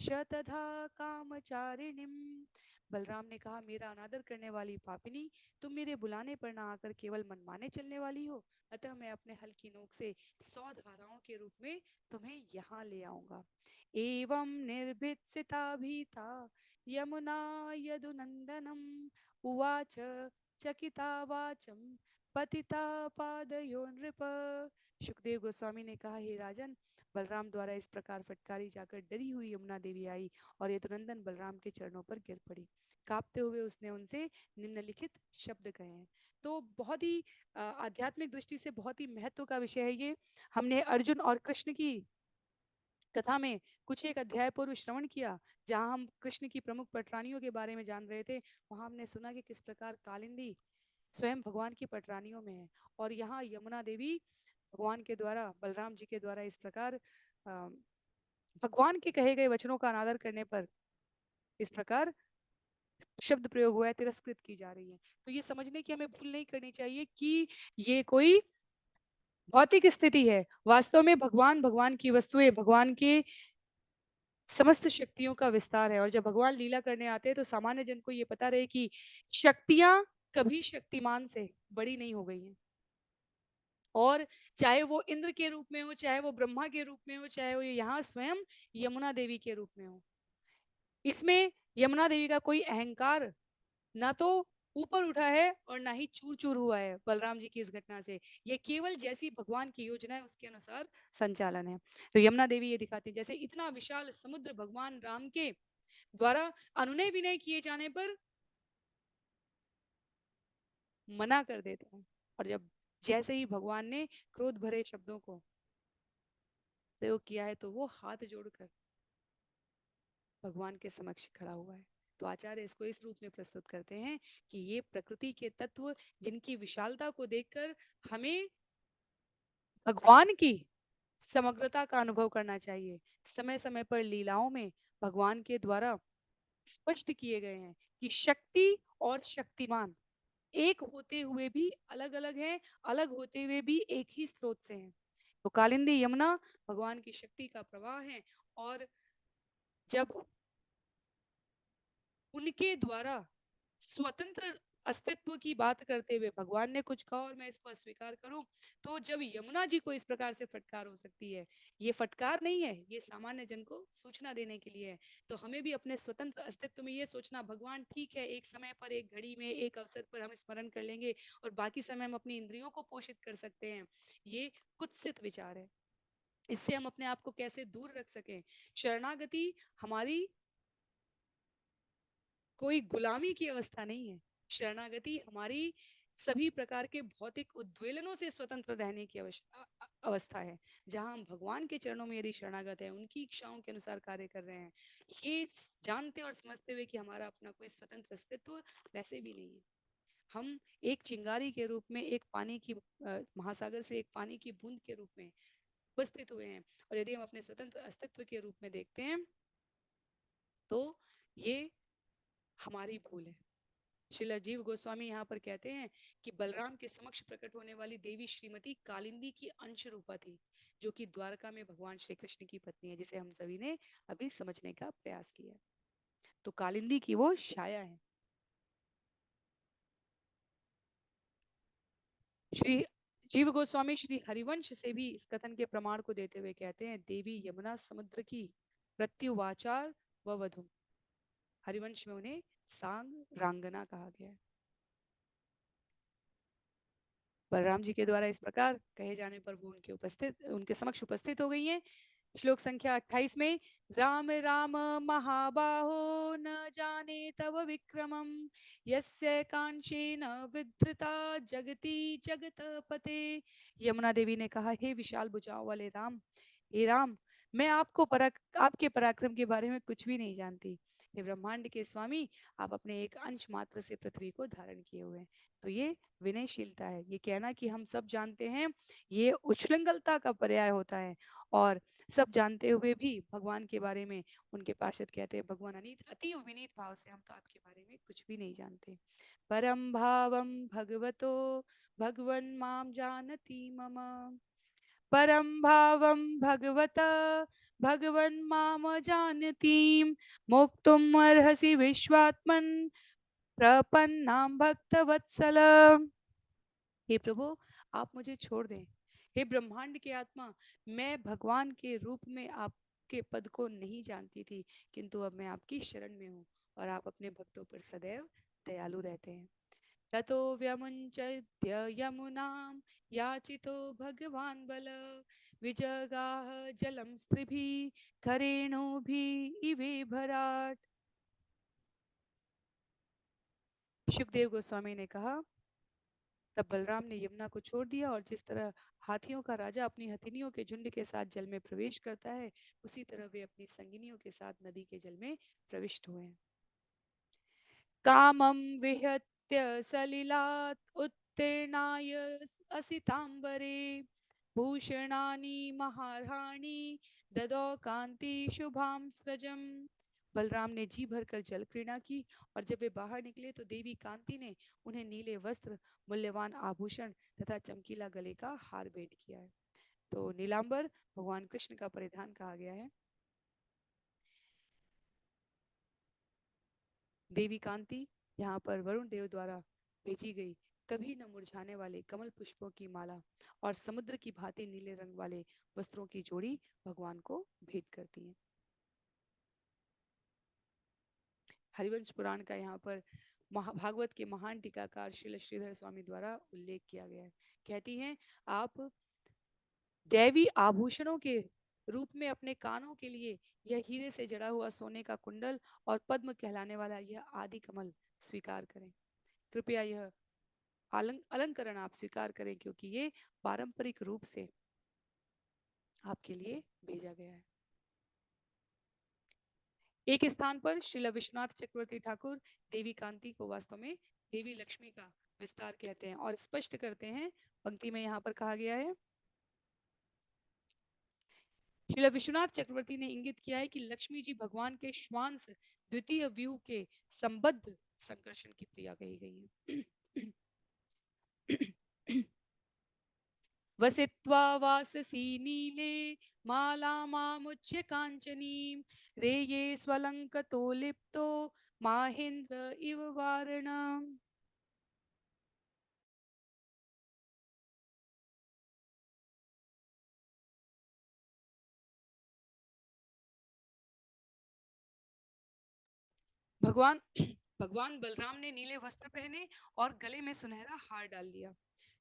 शतधा कामचारिणीम्। बलराम ने कहा, मेरा अनादर करने वाली पापिनी, तुम मेरे बुलाने पर ना आकर केवल मनमाने चलने वाली हो, अतः मैं अपने हल की नोक से 100 धाराओं के रूप में तुम्हें यहाँ ले आऊंगा। एवं निर्भीत्सिता भीता यमुना यदुनंदनम उवाच चकिता वाचम पतिता पादयो नृप। सुखदेव गोस्वामी ने कहा, हे राजन, बलराम द्वारा इस प्रकार फटकारी जाकर डरी हुई यमुना देवी आई, और यदुनंदन बलराम के चरणों पर गिर पड़ी। कांपते हुए उसने उनसे निम्नलिखित शब्द कहे हैं। तो बहुत ही आध्यात्मिक दृष्टि से बहुत ही महत्व का विषय है ये। हमने अर्जुन और कृष्ण की कथा में कुछ एक अध्याय पूर्व श्रवण किया, जहां हम कृष्ण की प्रमुख पटरानियों के बारे में जान रहे थे। वहां हमने सुना कि किस प्रकार कालिंदी स्वयं भगवान की पटरानियों में है, और यहाँ यमुना देवी भगवान के द्वारा, बलराम जी के द्वारा इस प्रकार भगवान के कहे गए वचनों का अनादर करने पर इस प्रकार शब्द प्रयोग हुआ है, तिरस्कृत की जा रही है। तो ये समझने की हमें भूल नहीं करनी चाहिए कि ये कोई भौतिक स्थिति है। वास्तव में भगवान, भगवान की वस्तुएं, भगवान के समस्त शक्तियों का विस्तार है। और जब भगवान लीला करने आते हैं तो सामान्य जन को ये पता रहे कि शक्तियां कभी शक्तिमान से बड़ी नहीं हो गई हैं। और चाहे वो इंद्र के रूप में हो, चाहे वो ब्रह्मा के रूप में हो, चाहे वो यहाँ स्वयं यमुना देवी के रूप में हो, इसमें यमुना देवी का कोई अहंकार ना तो ऊपर उठा है और ना ही चूर चूर हुआ है बलराम जी की इस घटना से। ये केवल जैसी भगवान की योजना है उसके अनुसार संचालन है। तो यमुना देवी ये दिखाती है जैसे इतना विशाल समुद्र भगवान राम के द्वारा अनुनय विनय किए जाने पर मना कर देते हैं। और जब जैसे ही भगवान ने क्रोध भरे शब्दों को प्रयोग किया है तो वो हाथ जोड़कर भगवान के समक्ष खड़ा हुआ है। तो आचार्य इसको इस रूप में प्रस्तुत करते हैं कि ये प्रकृति के तत्व जिनकी विशालता को देखकर हमें भगवान की समग्रता का अनुभव करना चाहिए। समय समय पर लीलाओं में भगवान के द्वारा स्पष्ट किए गए हैं कि शक्ति और शक्तिमान एक होते हुए भी अलग अलग हैं, अलग होते हुए भी एक ही स्रोत से हैं। तो कालिंदी यमुना भगवान की शक्ति का प्रवाह है। और जब उनके द्वारा स्वतंत्र अस्तित्व की बात करते हुए भगवान ने कुछ कहा और मैं इसको अस्वीकार करूं, तो जब यमुना जी को इस प्रकार से फटकार हो सकती है, ये फटकार नहीं है, ये सामान्य जन को सूचना देने के लिए है। तो हमें भी अपने स्वतंत्र अस्तित्व में ये सोचना, भगवान ठीक है एक समय पर, एक घड़ी में, एक अवसर पर हम स्मरण कर लेंगे और बाकी समय हम अपनी इंद्रियों को पोषित कर सकते हैं, ये कुत्सित विचार है। इससे हम अपने आप को कैसे दूर रख सकें। शरणागति हमारी कोई गुलामी की अवस्था नहीं है। शरणागति हमारी सभी प्रकार के भौतिक उद्वेलनों से स्वतंत्र रहने की अवस्था है। जहां हम भगवान के चरणों में यदि शरणागत है, उनकी इच्छाओं के अनुसार कार्य कर रहे हैं, ये जानते और समझते हुए कि हमारा अपना कोई स्वतंत्र अस्तित्व वैसे भी नहीं है। हम एक चिंगारी के रूप में, एक पानी की महासागर से एक पानी की बूंद के रूप में उपस्थित हुए हैं। और यदि हम अपने स्वतंत्र अस्तित्व के रूप में देखते हैं तो ये हमारी भूल है। श्रील जीव गोस्वामी यहाँ पर कहते हैं कि बलराम के समक्ष प्रकट होने वाली देवी श्रीमती कालिंदी की अंश रूपा थी, जो कि द्वारका में भगवान श्री कृष्ण की पत्नी है, जिसे हम सभी ने अभी समझने का प्रयास किया। तो कालिंदी की वो छाया है। श्री जीव गोस्वामी श्री हरिवंश से भी इस कथन के प्रमाण को देते हुए कहते हैं, देवी यमुना समुद्र की प्रत्युवाचार व वधु। हरिवंश में उन्हें सांग रांगना कहा गया है। बलराम जी के द्वारा इस प्रकार कहे जाने पर वो उनके समक्ष उपस्थित हो गई हैं। श्लोक संख्या 28 में, राम राम महाबाहो न जाने तव विक्रमम, यस्य कांचेन विधृता जगति जगत पते। यमुना देवी ने कहा, हे विशाल भुजाओं वाले राम, हे राम, मैं आपके पराक्रम के बारे में कुछ भी नहीं जानती। हे ब्रह्मांड के स्वामी, आप अपने एक अंश मात्र से पृथ्वी को धारण किए हुए हैं। तो ये विनयशीलता है। ये कहना कि हम सब जानते हैं, ये उच्छृंखलता का पर्याय होता है। और सब जानते हुए भी भगवान के बारे में उनके पार्षद कहते हैं, भगवान अनीत अति विनीत भाव से, हम तो आपके बारे में कुछ भी नहीं जानते। परम भावम भगवतो भगवन माम जानती मम, परम भावम भगवत भगवन माम जानती, मोक्तुम अर्हसि विश्वात्मन प्रपन्नाम भक्त वत्सल। हे प्रभु, आप मुझे छोड़ दें। हे ब्रह्मांड के आत्मा, मैं भगवान के रूप में आपके पद को नहीं जानती थी, किंतु अब मैं आपकी शरण में हूँ और आप अपने भक्तों पर सदैव दयालु रहते हैं। ततो व्यमुञ्चद्य यमुनां याचितो भगवान बल, विजगाह जलम स्त्रिभिः करेणुभिः इवे भराट। सुखदेव गोस्वामी ने कहा, तब बलराम ने यमुना को छोड़ दिया और जिस तरह हाथियों का राजा अपनी हथिनियों के झुंड के साथ जल में प्रवेश करता है, उसी तरह वे अपनी संगिनियों के साथ नदी के जल में प्रविष्ट हुए। कामं विहत्य सलिलात् उत्तीर्णाय असितांबरे, भूषणानि महारहाणि ददौ कांति शुभाम सृजम। बलराम ने जी भरकर जल क्रीड़ा की और जब वे बाहर निकले तो देवी कांति ने उन्हें नीले वस्त्र, मूल्यवान आभूषण तथा चमकीला गले का हार भेंट किया है। तो नीलांबर भगवान कृष्ण का परिधान कहा गया है। देवी कांति यहाँ पर वरुण देव द्वारा भेजी गई कभी न मुरझाने वाले कमल पुष्पों की माला और समुद्र की भांति नीले रंग वाले वस्त्रों की जोड़ी भगवान को भेंट करती है। हरिवंश पुराण का यहाँ पर भागवत के महान टीकाकार श्रील श्रीधर स्वामी द्वारा उल्लेख किया गया है। कहती हैं, आप दैवी आभूषणों के रूप में अपने कानों के लिए यह हीरे से जड़ा हुआ सोने का कुंडल और पद्म कहलाने वाला यह आदि कमल स्वीकार करें। कृपया यह अलंकरण आप स्वीकार करें क्योंकि ये पारंपरिक रूप से आपके लिए भेजा गया है। एक स्थान पर श्रील विश्वनाथ चक्रवर्ती ठाकुर देवी कांति को वास्तव में देवी लक्ष्मी का विस्तार कहते हैं और स्पष्ट करते हैं। पंक्ति में यहाँ पर कहा गया है, श्रील विश्वनाथ चक्रवर्ती ने इंगित किया है कि लक्ष्मी जी भगवान के श्वांस द्वितीय व्यूह के संबद्ध संकर्षण की प्रिया कही गई है। वसित्वा वाससी नीले माला मामुच्य कांचनीं रेये स्वलंकतो लिप्तो माहेन्द्र इव वारणम्। भगवान भगवान बलराम ने नीले वस्त्र पहने और गले में सुनहरा हार डाल लिया।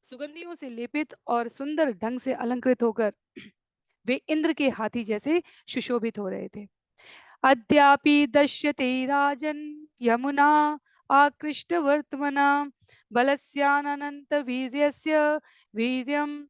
सुगंधियों से लेपित और सुंदर ढंग से अलंकृत होकर वे इंद्र के हाथी जैसे सुशोभित हो रहे थे। अद्यापि दश्यते राजन् यमुना आकृष्ट वर्तमना बलस्यानंत वीर्यस्य वीर्यम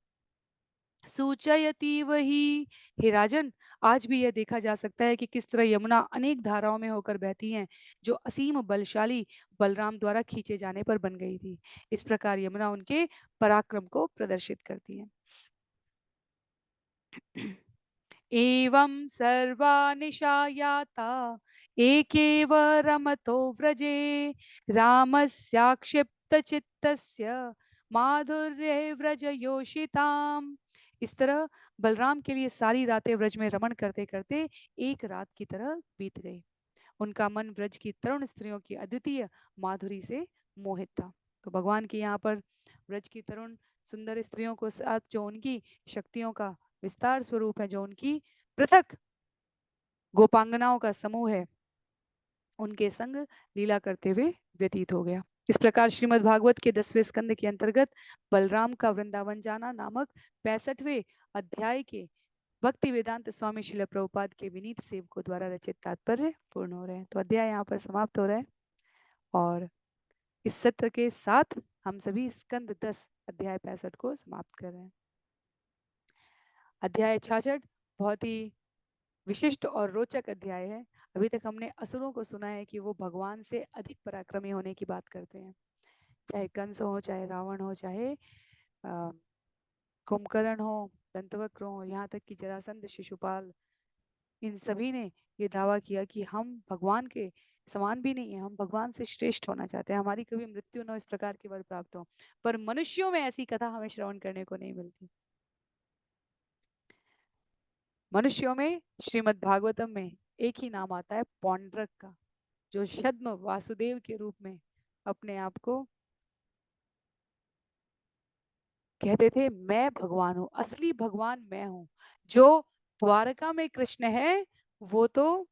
सूचयति वही। हे राजन, आज भी यह देखा जा सकता है कि किस तरह यमुना अनेक धाराओं में होकर बहती हैं जो असीम बलशाली बलराम द्वारा खींचे जाने पर बन गई थी। इस प्रकार यमुना उनके पराक्रम को प्रदर्शित करती है। एवं सर्वा निशायाता एकेव रमतो व्रजे रामस्याक्षिप्त चित्तस्य माधुर्ये व्रज योषिताम। इस तरह बलराम के लिए सारी रातें व्रज में रमण करते करते एक रात की तरह बीत गई। उनका मन व्रज की तरुण स्त्रियों की अद्वितीय माधुरी से मोहित था। तो भगवान के यहाँ पर व्रज की तरुण सुंदर स्त्रियों को साथ जो उनकी शक्तियों का विस्तार स्वरूप है, जो उनकी पृथक गोपांगनाओं का समूह है, उनके संग लीला करते हुए व्यतीत हो गया। इस प्रकार श्रीमद् भागवत के 10वें स्कंद के अंतर्गत बलराम का वृंदावन जाना नामक 65वें अध्याय के भक्ति वेदांत स्वामी श्रील प्रभुपाद के विनीत सेवकों द्वारा रचित तात्पर्य पूर्ण हो रहे हैं। तो अध्याय यहाँ पर समाप्त हो रहा है और इस सत्र के साथ हम सभी स्कंद 10 अध्याय 65 को समाप्त कर रहे हैं। अध्याय 66 बहुत ही विशिष्ट और रोचक अध्याय है। अभी तक हमने असुरों को सुना है कि वो भगवान से अधिक पराक्रमी होने की बात करते हैं, चाहे कंस हो, चाहे रावण हो, चाहे कुंभकर्ण हो, दंतवक्र हो, यहाँ तक कि जरासंध, शिशुपाल, इन सभी ने ये दावा किया कि हम भगवान के समान भी नहीं है, हम भगवान से श्रेष्ठ होना चाहते हैं, हमारी कभी मृत्यु न हो, इस प्रकार के वर प्राप्त हो। पर मनुष्यों में ऐसी कथा हमें श्रवण करने को नहीं मिलती। मनुष्यों में श्रीमद् भागवतम में एक ही नाम आता है पौंड्रक का, जो छद्म वासुदेव के रूप में अपने आप को कहते थे, मैं भगवान हूँ, असली भगवान मैं हूँ। जो द्वारका में कृष्ण है वो तो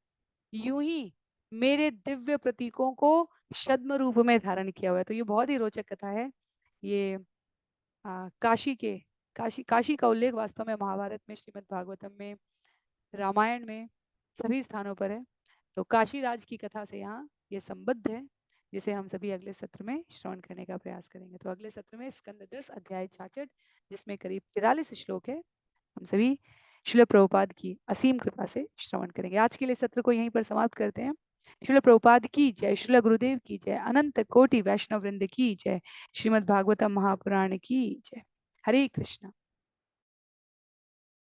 यूं ही मेरे दिव्य प्रतीकों को छद्म रूप में धारण किया हुआ है। तो ये बहुत ही रोचक कथा है। ये काशी का उल्लेख वास्तव में महाभारत में, श्रीमद् भागवतम में, रामायण में, सभी स्थानों पर है। तो काशी राज की कथा से यहाँ ये संबद्ध है, जिसे हम सभी अगले सत्र में श्रवण करने का प्रयास करेंगे। तो अगले सत्र में स्कंद 10 अध्याय 66, जिसमें करीब 43 श्लोक है, हम सभी श्रील प्रभुपाद की असीम कृपा से श्रवण करेंगे। आज के लिए सत्र को यहीं पर समाप्त करते हैं। श्रील प्रभुपाद की जय, श्रील गुरुदेव की जय, अनंत कोटि वैष्णव वृंद की जय, श्रीमद् भागवतम महापुराण की जय। हरे कृष्ण।